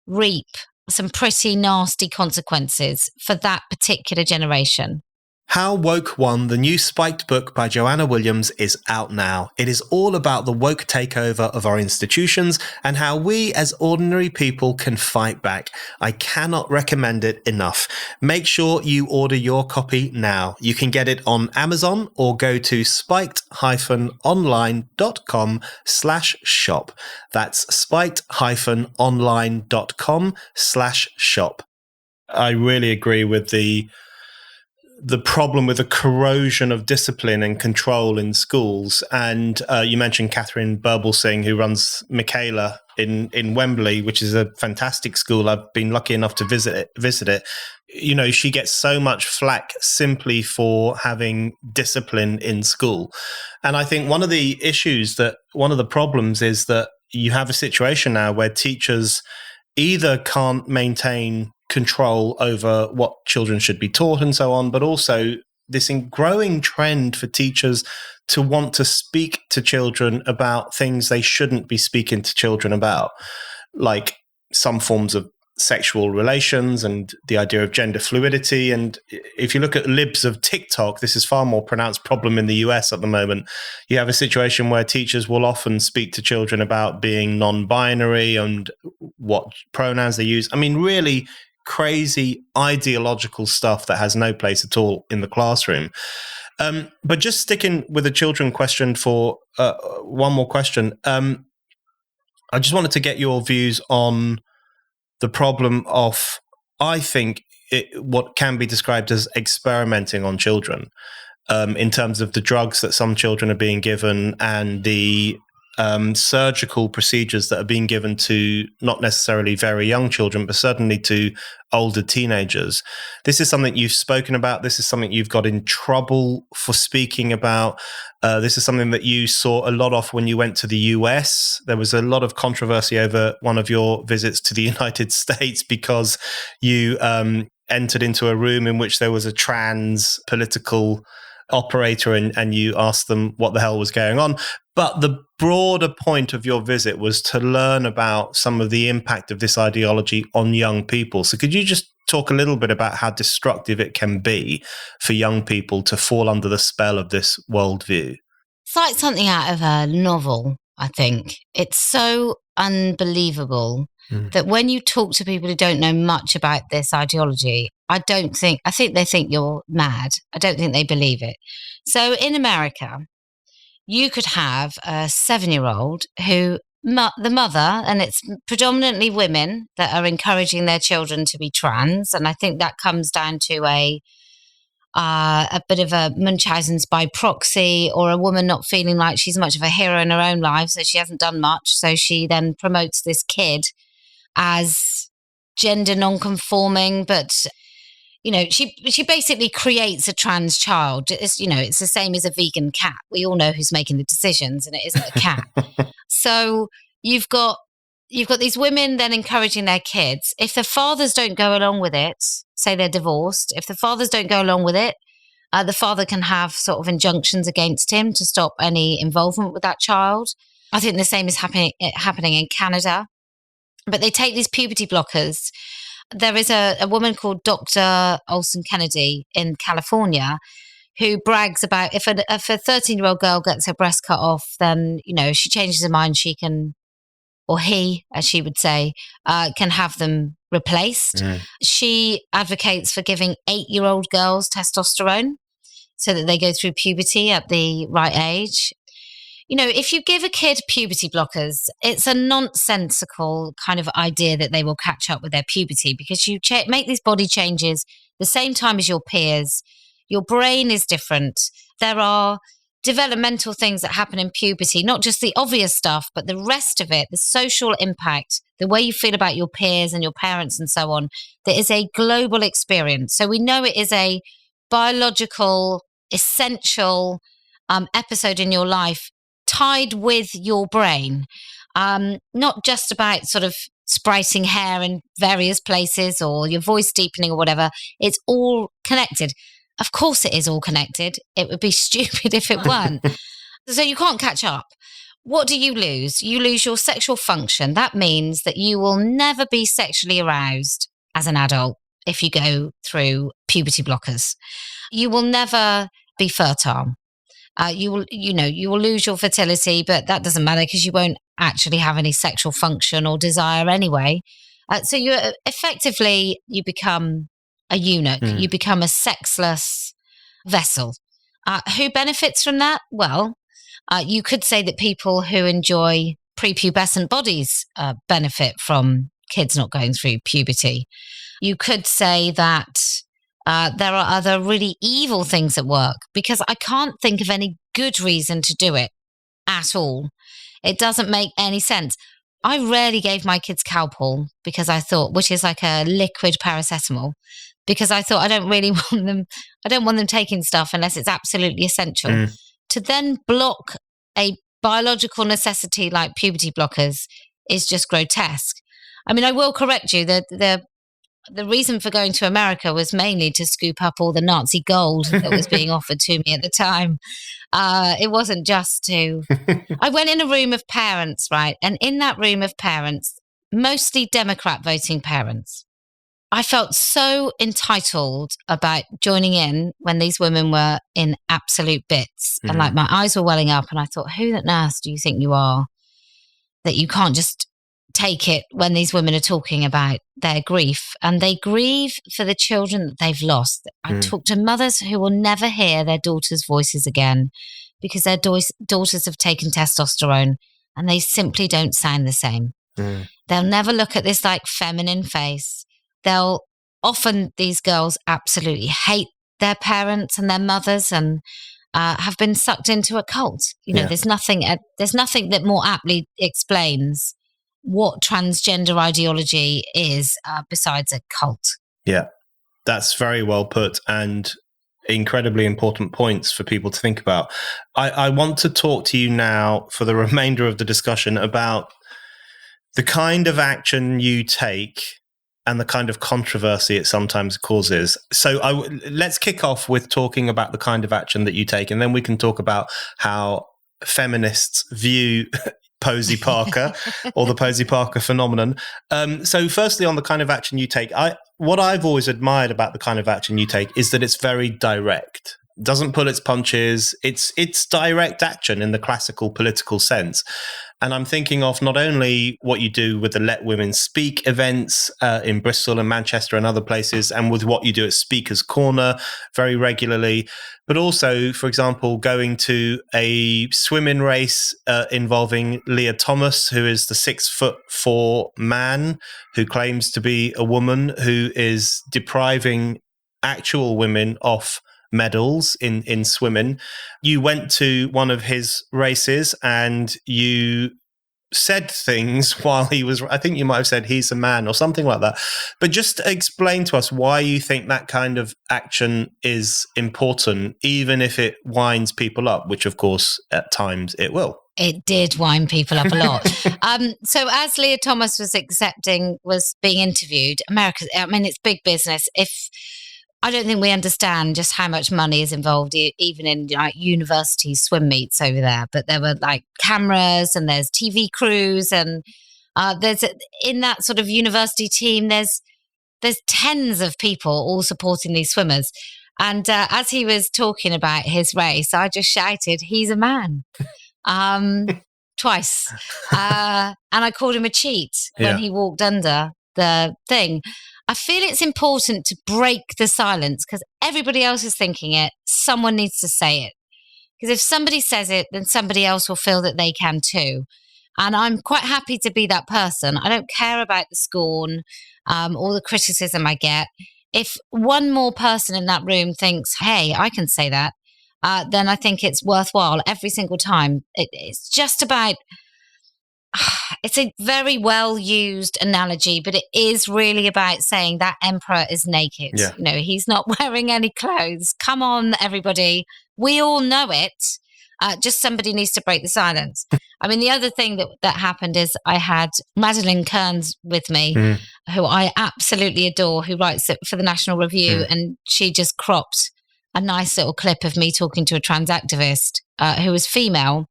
reap some pretty nasty consequences for that particular generation. How Woke Won, the new Spiked book by Joanna Williams, is out now. It is all about the woke takeover of our institutions and how we as ordinary people can fight back. I cannot recommend it enough. Make sure you order your copy now. You can get it on Amazon or go to spiked-online.com/shop. That's spiked-online.com/shop. I really agree with the problem with the corrosion of discipline and control in schools. And you mentioned Catherine Burblesing, who runs Michaela in Wembley, which is a fantastic school. I've been lucky enough to visit it. She gets so much flack simply for having discipline in school. And I think one of the problems is that you have a situation now where teachers either can't maintain control over what children should be taught and so on, but also this growing trend for teachers to want to speak to children about things they shouldn't be speaking to children about, like some forms of sexual relations and the idea of gender fluidity. And if you look at libs of TikTok, this is far more pronounced problem in the US at the moment. You have a situation where teachers will often speak to children about being non-binary and what pronouns they use. I mean, really crazy ideological stuff that has no place at all in the classroom. But just sticking with the children question for one more question. I just wanted to get your views on the problem of, I think, what can be described as experimenting on children, in terms of the drugs that some children are being given and the surgical procedures that are being given to not necessarily very young children, but certainly to older teenagers. This is something you've spoken about. This is something you've got in trouble for speaking about. This is something that you saw a lot of when you went to the US. There was a lot of controversy over one of your visits to the United States because you entered into a room in which there was a trans political operator and you asked them what the hell was going on. But the broader point of your visit was to learn about some of the impact of this ideology on young people. So could you just talk a little bit about how destructive it can be for young people to fall under the spell of this worldview? It's like something out of a novel, I think. It's so unbelievable that when you talk to people who don't know much about this ideology, I think they think you're mad. I don't think they believe it. So in America, you could have a 7-year-old who the mother, and it's predominantly women that are encouraging their children to be trans. And I think that comes down to a bit of a Munchausen's by proxy, or a woman not feeling like she's much of a hero in her own life, so she hasn't done much. So she then promotes this kid as gender non-conforming, but she basically creates a trans child. It's the same as a vegan cat. We all know who's making the decisions, and it isn't a cat. So you've got these women then encouraging their kids. If the fathers don't go along with it, say they're divorced, if the fathers don't go along with it, the father can have sort of injunctions against him to stop any involvement with that child. I think the same is happening in Canada. But they take these puberty blockers. There is a woman called Dr. Olson Kennedy in California who brags about if a 13-year-old girl gets her breast cut off, then, she changes her mind, she can, or he, as she would say, can have them replaced. She advocates for giving 8-year-old girls testosterone so that they go through puberty at the right age. If you give a kid puberty blockers, it's a nonsensical kind of idea that they will catch up with their puberty, because you make these body changes the same time as your peers. Your brain is different. There are developmental things that happen in puberty, not just the obvious stuff, but the rest of it, the social impact, the way you feel about your peers and your parents and so on. There is a global experience. So we know it is a biological, essential episode in your life, tied with your brain, not just about sort of spriting hair in various places or your voice deepening or whatever. It's all connected. Of course it is all connected. It would be stupid if it weren't. So you can't catch up. What do you lose? You lose your sexual function. That means that you will never be sexually aroused as an adult if you go through puberty blockers. You will never be fertile. You will lose your fertility, but that doesn't matter because you won't actually have any sexual function or desire anyway. So you become a eunuch. You become a sexless vessel. Who benefits from that? Well, you could say that people who enjoy prepubescent bodies benefit from kids not going through puberty. You could say that there are other really evil things at work, because I can't think of any good reason to do it at all. It doesn't make any sense. I rarely gave my kids Calpol because I thought, which is like a liquid paracetamol, because I thought I don't want them taking stuff unless it's absolutely essential. To then block a biological necessity like puberty blockers is just grotesque. I mean, I will correct you that the reason for going to America was mainly to scoop up all the Nazi gold that was being offered to me at the time. It wasn't just to... I went in a room of parents, right? And in that room of parents, mostly Democrat voting parents, I felt so entitled about joining in when these women were in absolute bits. And like my eyes were welling up and I thought, who on earth do you think you are that you can't just take it when these women are talking about their grief? And they grieve for the children that they've lost. I talk to mothers who will never hear their daughters' voices again because their daughters have taken testosterone and they simply don't sound the same. They'll never look at this like feminine face. These girls absolutely hate their parents and their mothers, and have been sucked into a cult. There's nothing that more aptly explains what transgender ideology is besides a cult. Yeah, that's very well put and incredibly important points for people to think about. I want to talk to you now for the remainder of the discussion about the kind of action you take and the kind of controversy it sometimes causes. So let's kick off with talking about the kind of action that you take, and then we can talk about how feminists view Posey Parker or the Posey Parker phenomenon. So firstly, on the kind of action you take, what I've always admired about the kind of action you take is that it's very direct. It doesn't pull its punches. It's direct action in the classical political sense. And I'm thinking of not only what you do with the Let Women Speak events in Bristol and Manchester and other places, and with what you do at Speaker's Corner very regularly, but also, for example, going to a swimming race involving Leah Thomas, who is the 6'4" man who claims to be a woman who is depriving actual women of medals in swimming. You went to one of his races and you said things while he was, I think you might have said he's a man or something like that. But just explain to us why you think that kind of action is important, even if it winds people up, which of course at times it will. It did wind people up a lot. So as Leah Thomas was being interviewed, it's big business. I don't think we understand just how much money is involved, even in university swim meets over there. But there were cameras and there's TV crews and in that sort of university team, there's tens of people all supporting these swimmers. And as he was talking about his race, I just shouted, "He's a man," twice. And I called him a cheat when he walked under the thing. I feel it's important to break the silence because everybody else is thinking it. Someone needs to say it. Because if somebody says it, then somebody else will feel that they can too. And I'm quite happy to be that person. I don't care about the scorn or the criticism I get. If one more person in that room thinks, hey, I can say that, then I think it's worthwhile every single time. It's just about... It's a very well used analogy, but it is really about saying that emperor is naked. Yeah. He's not wearing any clothes. Come on, everybody. We all know it. Just somebody needs to break the silence. The other thing that happened is I had Madeleine Kearns with me, who I absolutely adore, who writes it for the National Review. And she just cropped a nice little clip of me talking to a trans activist who was female,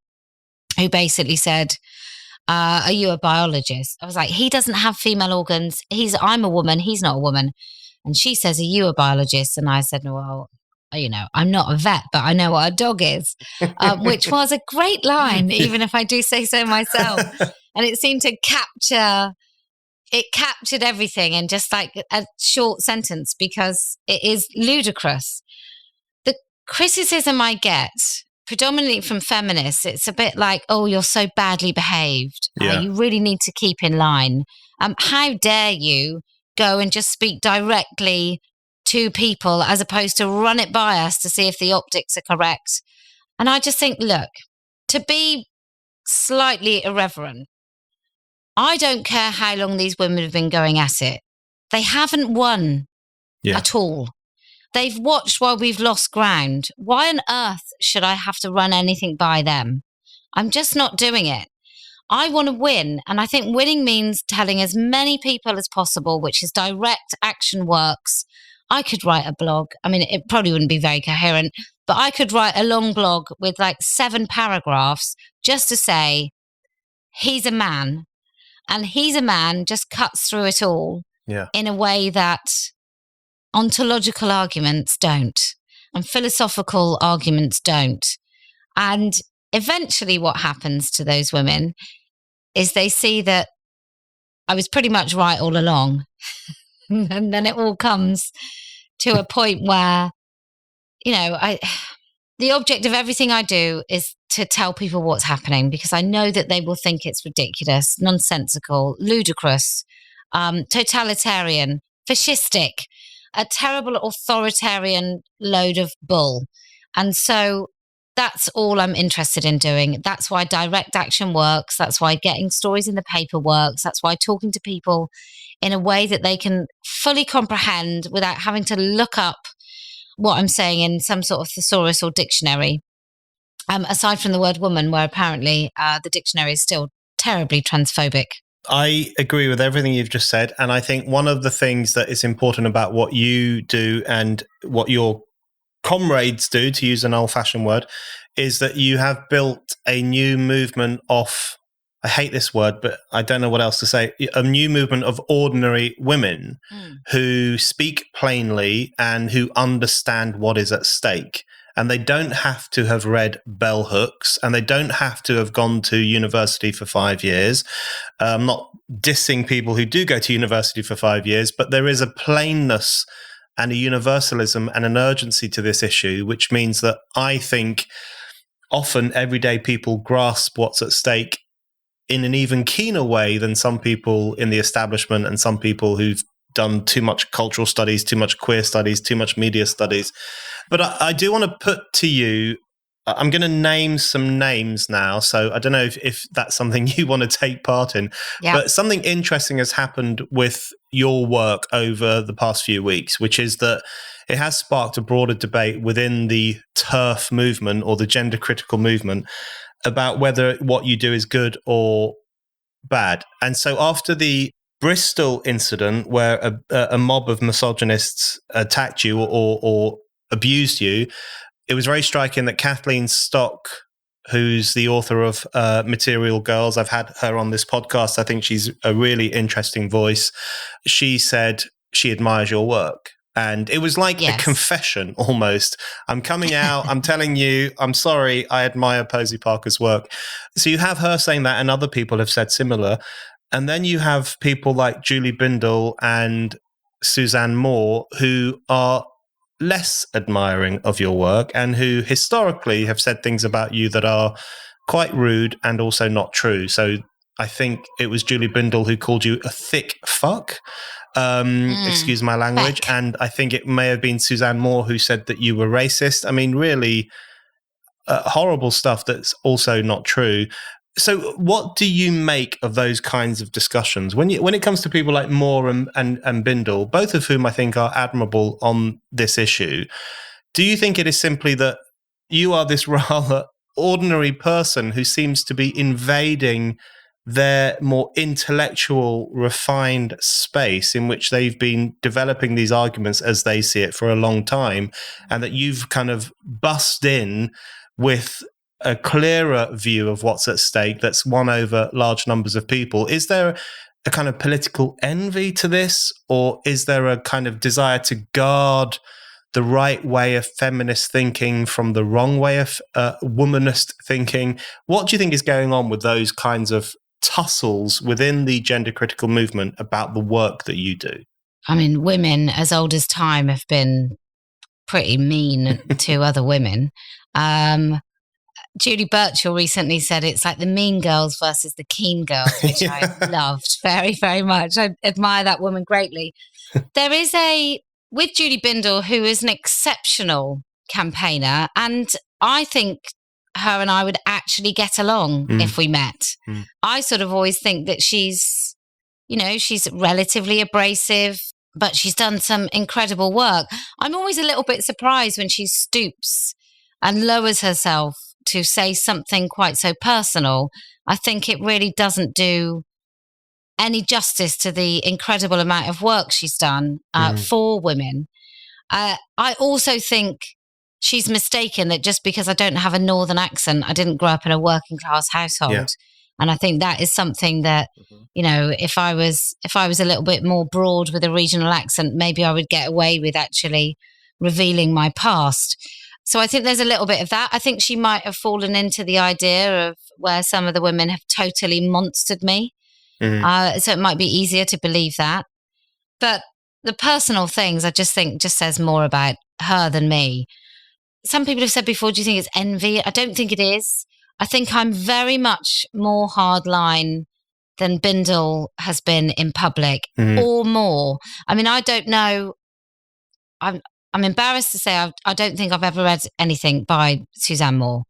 who basically said, are you a biologist? I was like, he doesn't have female organs. I'm a woman. He's not a woman. And she says, are you a biologist? And I said, well, I'm not a vet, but I know what a dog is, which was a great line, even if I do say so myself. And it seemed to captured everything in just a short sentence because it is ludicrous. The criticism I get, predominantly from feminists, it's a bit like, oh, you're so badly behaved. You really need to keep in line. How dare you go and just speak directly to people as opposed to run it by us to see if the optics are correct? And I just think, look, to be slightly irreverent, I don't care how long these women have been going at it. They haven't won at all. They've watched while we've lost ground. Why on earth should I have to run anything by them? I'm just not doing it. I want to win. And I think winning means telling as many people as possible, which is direct action works. I could write a blog. It probably wouldn't be very coherent, but I could write a long blog with 7 paragraphs just to say, he's a man. And he's a man just cuts through it all in a way that ontological arguments don't, and philosophical arguments don't. And eventually what happens to those women is they see that I was pretty much right all along. And then it all comes to a point where, the object of everything I do is to tell people what's happening, because I know that they will think it's ridiculous, nonsensical, ludicrous, totalitarian, fascistic, a terrible authoritarian load of bull. And so that's all I'm interested in doing. That's why direct action works. That's why getting stories in the paper works. That's why talking to people in a way that they can fully comprehend without having to look up what I'm saying in some sort of thesaurus or dictionary. Aside from the word woman, where apparently the dictionary is still terribly transphobic. I agree with everything you've just said. And I think one of the things that is important about what you do and what your comrades do, to use an old-fashioned word, is that you have built a new movement of, I hate this word, but I don't know what else to say, a new movement of ordinary women who speak plainly and who understand what is at stake. And they don't have to have read bell hooks, and they don't have to have gone to university for 5 years. I'm not dissing people who do go to university for 5 years, but there is a plainness and a universalism and an urgency to this issue, which means that I think often everyday people grasp what's at stake in an even keener way than some people in the establishment and some people who've done too much cultural studies, too much queer studies, too much media studies. But I do want to put to you, I'm going to name some names now. So I don't know if that's something you want to take part in. Yeah. But something interesting has happened with your work over the past few weeks, which is that it has sparked a broader debate within the TERF movement or the gender critical movement about whether what you do is good or bad. And so after the Bristol incident, where a mob of misogynists attacked you or abused you, it was very striking that Kathleen Stock, who's the author of Material Girls, I've had her on this podcast. I think she's a really interesting voice. She said she admires your work. And it was like a confession almost. I'm coming out, I'm telling you, I'm sorry, I admire Posey Parker's work. So you have her saying that, and other people have said similar. And then you have people like Julie Bindel and Suzanne Moore who are less admiring of your work and who historically have said things about you that are quite rude and also not true. So I think it was Julie Bindel who called you a thick fuck. Excuse my language. Feck. And I think it may have been Suzanne Moore who said that you were racist. I mean, really horrible stuff that's also not true. So what do you make of those kinds of discussions? When it comes to people like Moore and Bindel, both of whom I think are admirable on this issue, do you think it is simply that you are this rather ordinary person who seems to be invading their more intellectual, refined space in which they've been developing these arguments as they see it for a long time, and that you've kind of bust in with a clearer view of what's at stake that's won over large numbers of people? Is there a kind of political envy to this, or is there a kind of desire to guard the right way of feminist thinking from the wrong way of womanist thinking? What do you think is going on with those kinds of tussles within the gender critical movement about the work that you do? I mean, women as old as time have been pretty mean to other women. Julie Birchall recently said it's like the mean girls versus the keen girls, which I loved very, very much. I admire that woman greatly. There is with Julie Bindel, who is an exceptional campaigner, and I think her and I would actually get along if we met. I sort of always think that she's relatively abrasive, but she's done some incredible work. I'm always a little bit surprised when she stoops and lowers herself to say something quite so personal. I think it really doesn't do any justice to the incredible amount of work she's done for women. I also think she's mistaken that just because I don't have a northern accent, I didn't grow up in a working class household. Yeah. And I think that is something that, if I was a little bit more broad with a regional accent, maybe I would get away with actually revealing my past. So I think there's a little bit of that. I think she might have fallen into the idea of where some of the women have totally monstered me. So it might be easier to believe that. But the personal things, I just think just says more about her than me. Some people have said before, do you think it's envy? I don't think it is. I think I'm very much more hardline than Bindel has been in public, or more. I mean, I don't know. I'm embarrassed to say I don't think I've ever read anything by Suzanne Moore,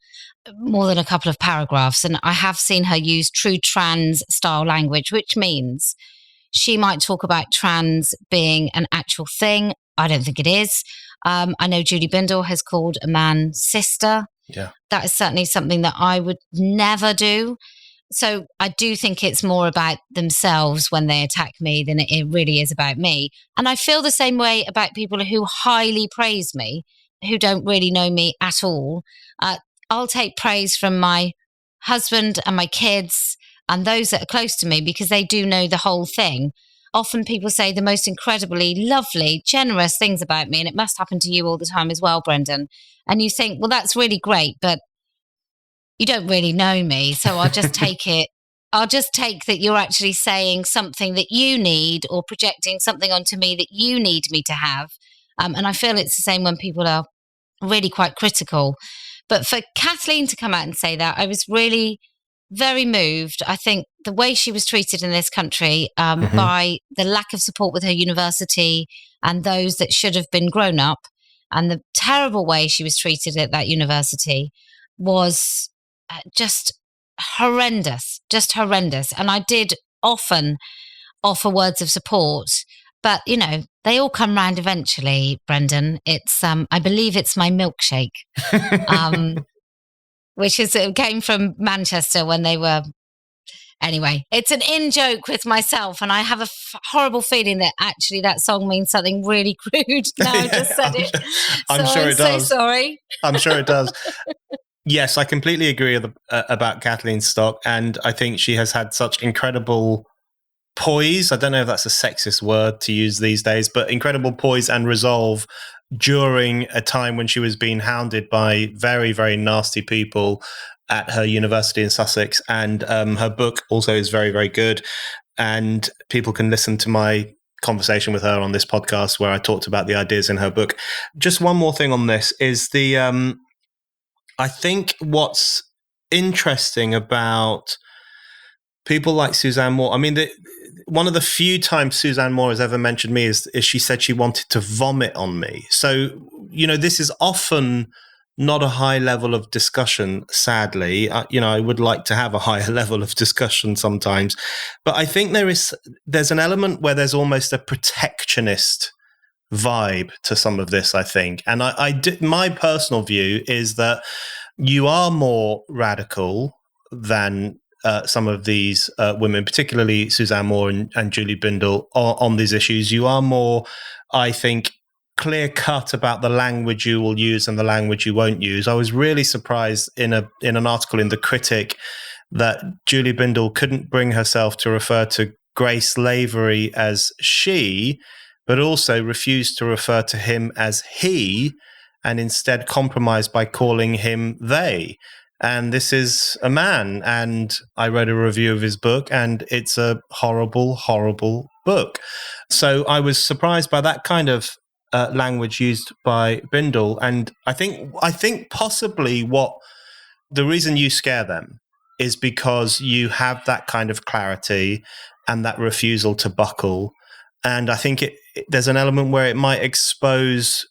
more than a couple of paragraphs. And I have seen her use true trans style language, which means she might talk about trans being an actual thing. I don't think it is. I know Julie Bindel has called a man sister. Yeah. That is certainly something that I would never do. So I do think it's more about themselves when they attack me than it really is about me. And I feel the same way about people who highly praise me, who don't really know me at all. I'll take praise from my husband and my kids and those that are close to me because they do know the whole thing. Often people say the most incredibly lovely, generous things about me, and it must happen to you all the time as well, Brendan. And you think, well, that's really great, but you don't really know me, so I'll just take it. I'll just take that you're actually saying something that you need or projecting something onto me that you need me to have. And I feel it's the same when people are really quite critical. But for Kathleen to come out and say that, I was really very moved. I think the way she was treated in this country by the lack of support with her university and those that should have been grown up, and the terrible way she was treated at that university was just horrendous. And I did often offer words of support, but you know, they all come round eventually, Brendan. It's I believe it's my milkshake. Which is it came from Manchester when they were. Anyway, it's an in-joke with myself, and I have a horrible feeling that actually that song means something really crude. Now I just said it. I'm sure it does. So sorry. I'm sure it does. Yes, I completely agree about Kathleen Stock, and I think she has had such incredible poise. I don't know if that's a sexist word to use these days, but incredible poise and resolve during a time when she was being hounded by very, very nasty people at her university in Sussex. And her book also is very, very good. And people can listen to my conversation with her on this podcast where I talked about the ideas in her book. Just one more thing on this is I think what's interesting about people like Suzanne Moore, I mean, one of the few times Suzanne Moore has ever mentioned me is she said she wanted to vomit on me. So, you know, this is often not a high level of discussion, sadly. I would like to have a higher level of discussion sometimes. But I think there's an element where there's almost a protectionist vibe to some of this, I think. And my personal view is that you are more radical than some of these women, particularly Suzanne Moore and Julie Bindel, on these issues. You are more, I think, clear cut about the language you will use and the language you won't use. I was really surprised in an article in The Critic that Julie Bindel couldn't bring herself to refer to Grace Lavery as she, but also refused to refer to him as he, and instead compromised by calling him they. And this is a man, and I read a review of his book, and it's a horrible, horrible book. So I was surprised by that kind of language used by Bindel, and I think possibly what the reason you scare them is because you have that kind of clarity and that refusal to buckle. And I think there's an element where it might expose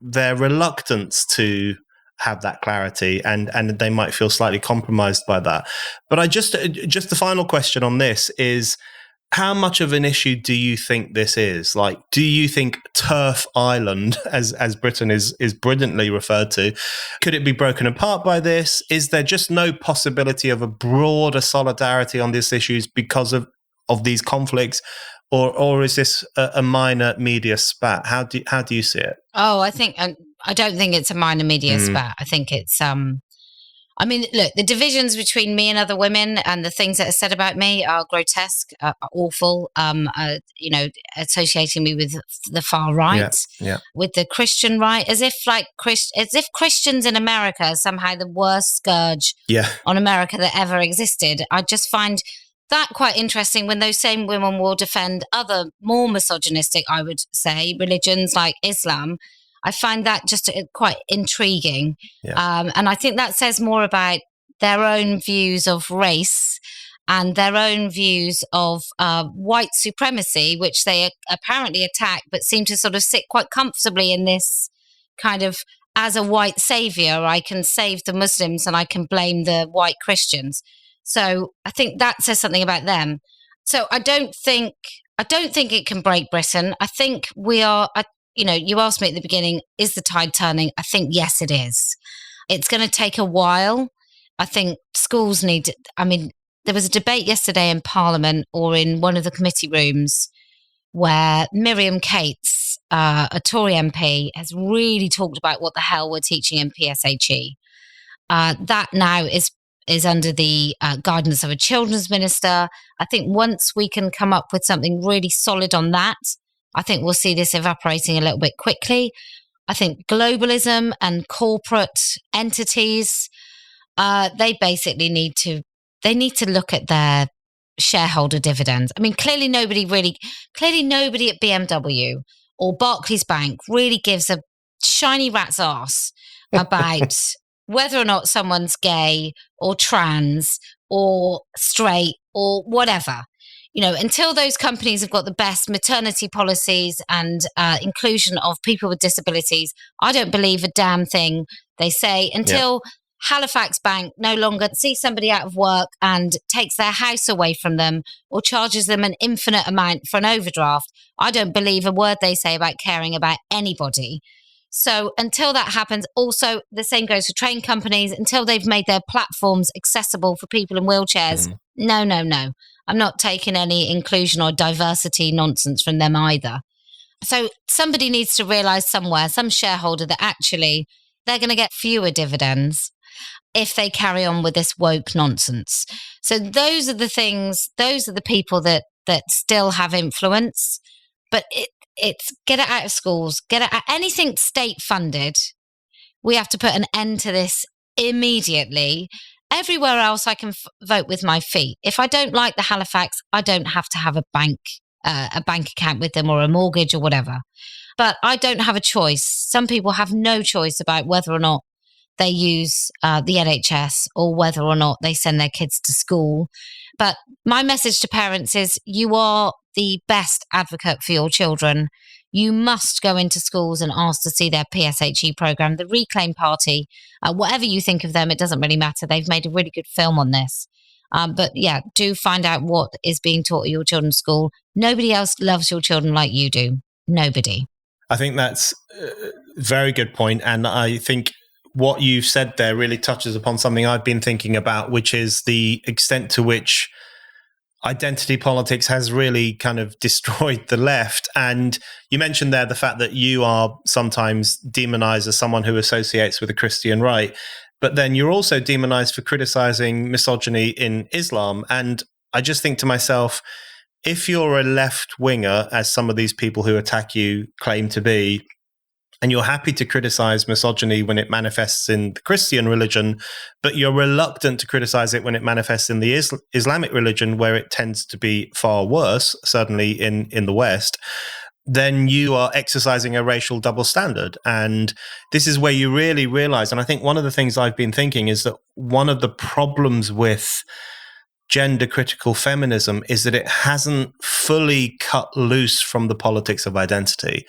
their reluctance to have that clarity, and they might feel slightly compromised by that. But just the final question on this is, how much of an issue do you think this is? Like, do you think TERF Island, as Britain is brilliantly referred to, could it be broken apart by this? Is there just no possibility of a broader solidarity on these issues because of these conflicts? Or is this a minor media spat? How do you see it? Oh, I don't think it's a minor media spat. I think it's I mean, look, the divisions between me and other women and the things that are said about me are grotesque, are awful. Associating me with the far right, with the Christian right, as if Christians in America are somehow the worst scourge on America that ever existed. I just find that quite interesting when those same women will defend other more misogynistic, I would say, religions like Islam. I find that just quite intriguing. And I think that says more about their own views of race and their own views of white supremacy, which they apparently attack, but seem to sort of sit quite comfortably in this kind of, as a white savior, I can save the Muslims and I can blame the white Christians. So I think that says something about them. So I don't think it can break Britain. I think we are, you asked me at the beginning, is the tide turning? I think, yes, it is. It's going to take a while. I think schools there was a debate yesterday in Parliament or in one of the committee rooms where Miriam Cates, a Tory MP, has really talked about what the hell we're teaching in PSHE. That now is under the guidance of a children's minister. I think once we can come up with something really solid on that, I think we'll see this evaporating a little bit quickly. I think globalism and corporate entities, they basically need to look at their shareholder dividends. I mean, clearly nobody at BMW or Barclays Bank really gives a shiny rat's ass about whether or not someone's gay or trans or straight or whatever. Until those companies have got the best maternity policies and inclusion of people with disabilities, I don't believe a damn thing they say until Halifax Bank no longer sees somebody out of work and takes their house away from them or charges them an infinite amount for an overdraft. I don't believe a word they say about caring about anybody. So until that happens, also the same goes for train companies, until they've made their platforms accessible for people in wheelchairs. No. I'm not taking any inclusion or diversity nonsense from them either. So somebody needs to realize somewhere, some shareholder, that actually they're going to get fewer dividends if they carry on with this woke nonsense. So those are the things, those are the people that still have influence. But it's get it out of schools, get it out, anything state funded. We have to put an end to this immediately. Everywhere else I can vote with my feet. If I don't like the Halifax, I don't have to have a bank account with them or a mortgage or whatever. But I don't have a choice. Some people have no choice about whether or not they use the NHS or whether or not they send their kids to school. But my message to parents is you are the best advocate for your children. You must go into schools and ask to see their PSHE program, the Reclaim Party, whatever you think of them, it doesn't really matter. They've made a really good film on this. But yeah, do find out what is being taught at your children's school. Nobody else loves your children like you do. Nobody. I think that's a very good point. And I think what you've said there really touches upon something I've been thinking about, which is the extent to which identity politics has really kind of destroyed the left. And you mentioned there the fact that you are sometimes demonized as someone who associates with the Christian right, but then you're also demonized for criticizing misogyny in Islam. And I just think to myself, if you're a left winger, as some of these people who attack you claim to be, and you're happy to criticize misogyny when it manifests in the Christian religion, but you're reluctant to criticize it when it manifests in the Islamic religion, where it tends to be far worse, certainly in the West, then you are exercising a racial double standard. And this is where you really realize, and I think one of the things I've been thinking is that one of the problems with gender critical feminism is that it hasn't fully cut loose from the politics of identity.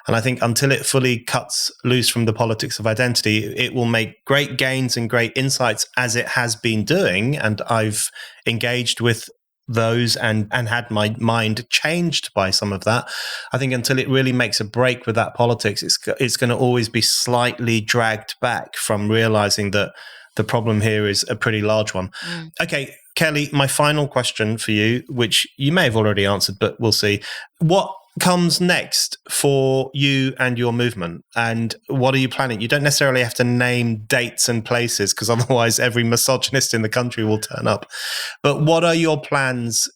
And I think until it fully cuts loose from the politics of identity, it will make great gains and great insights, as it has been doing. And I've engaged with those and had my mind changed by some of that. I think until it really makes a break with that politics, it's going to always be slightly dragged back from realizing that the problem here is a pretty large one. Okay, Kelly, my final question for you, which you may have already answered, but we'll see. What comes next for you and your movement? And what are you planning? You don't necessarily have to name dates and places, because otherwise every misogynist in the country will turn up. But what are your plans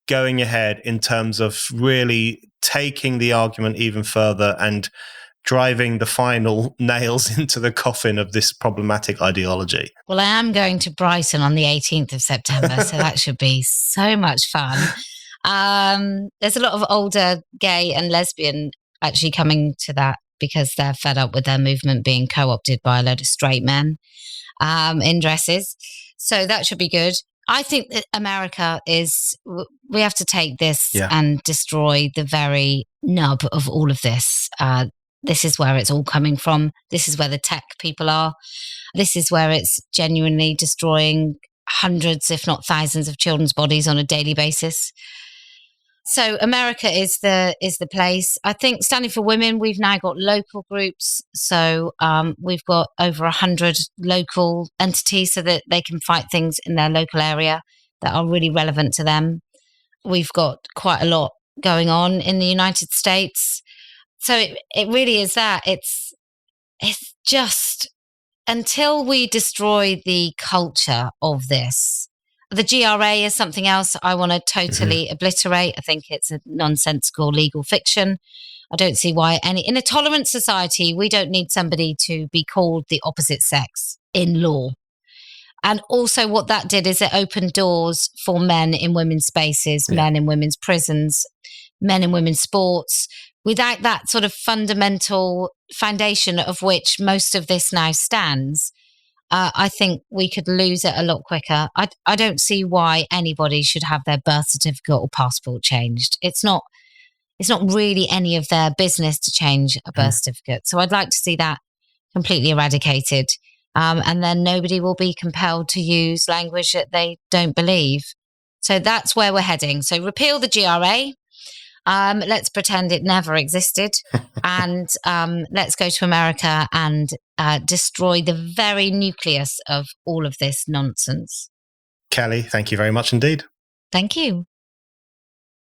going ahead in terms of really taking the argument even further and driving the final nails into the coffin of this problematic ideology? Well, I am going to Brighton on the 18th of September, so that should be so much fun. There's a lot of older gay and lesbian actually coming to that because they're fed up with their movement being co-opted by a load of straight men in dresses. So that should be good. I think that America we have to take this Yeah. and destroy the very nub of all of this. This is where it's all coming from. This is where the tech people are. This is where it's genuinely destroying hundreds, if not thousands, of children's bodies on a daily basis. So America is the place. I think standing for women, we've now got local groups. So we've got over 100 local entities so that they can fight things in their local area that are really relevant to them. We've got quite a lot going on in the United States. So it really is that. It's just until we destroy the culture of this. The GRA is something else I want to totally obliterate. I think it's a nonsensical legal fiction. I don't see why in a tolerant society, we don't need somebody to be called the opposite sex in law. And also what that did is it opened doors for men in women's spaces, men in women's prisons, men in women's sports, without that sort of fundamental foundation of which most of this now stands. I think we could lose it a lot quicker. I don't see why anybody should have their birth certificate or passport changed. It's not really any of their business to change a birth certificate. So I'd like to see that completely eradicated. And then nobody will be compelled to use language that they don't believe. So that's where we're heading. So repeal the GRA. Let's pretend it never existed. And let's go to America and destroy the very nucleus of all of this nonsense. Kellie, thank you very much indeed. Thank you.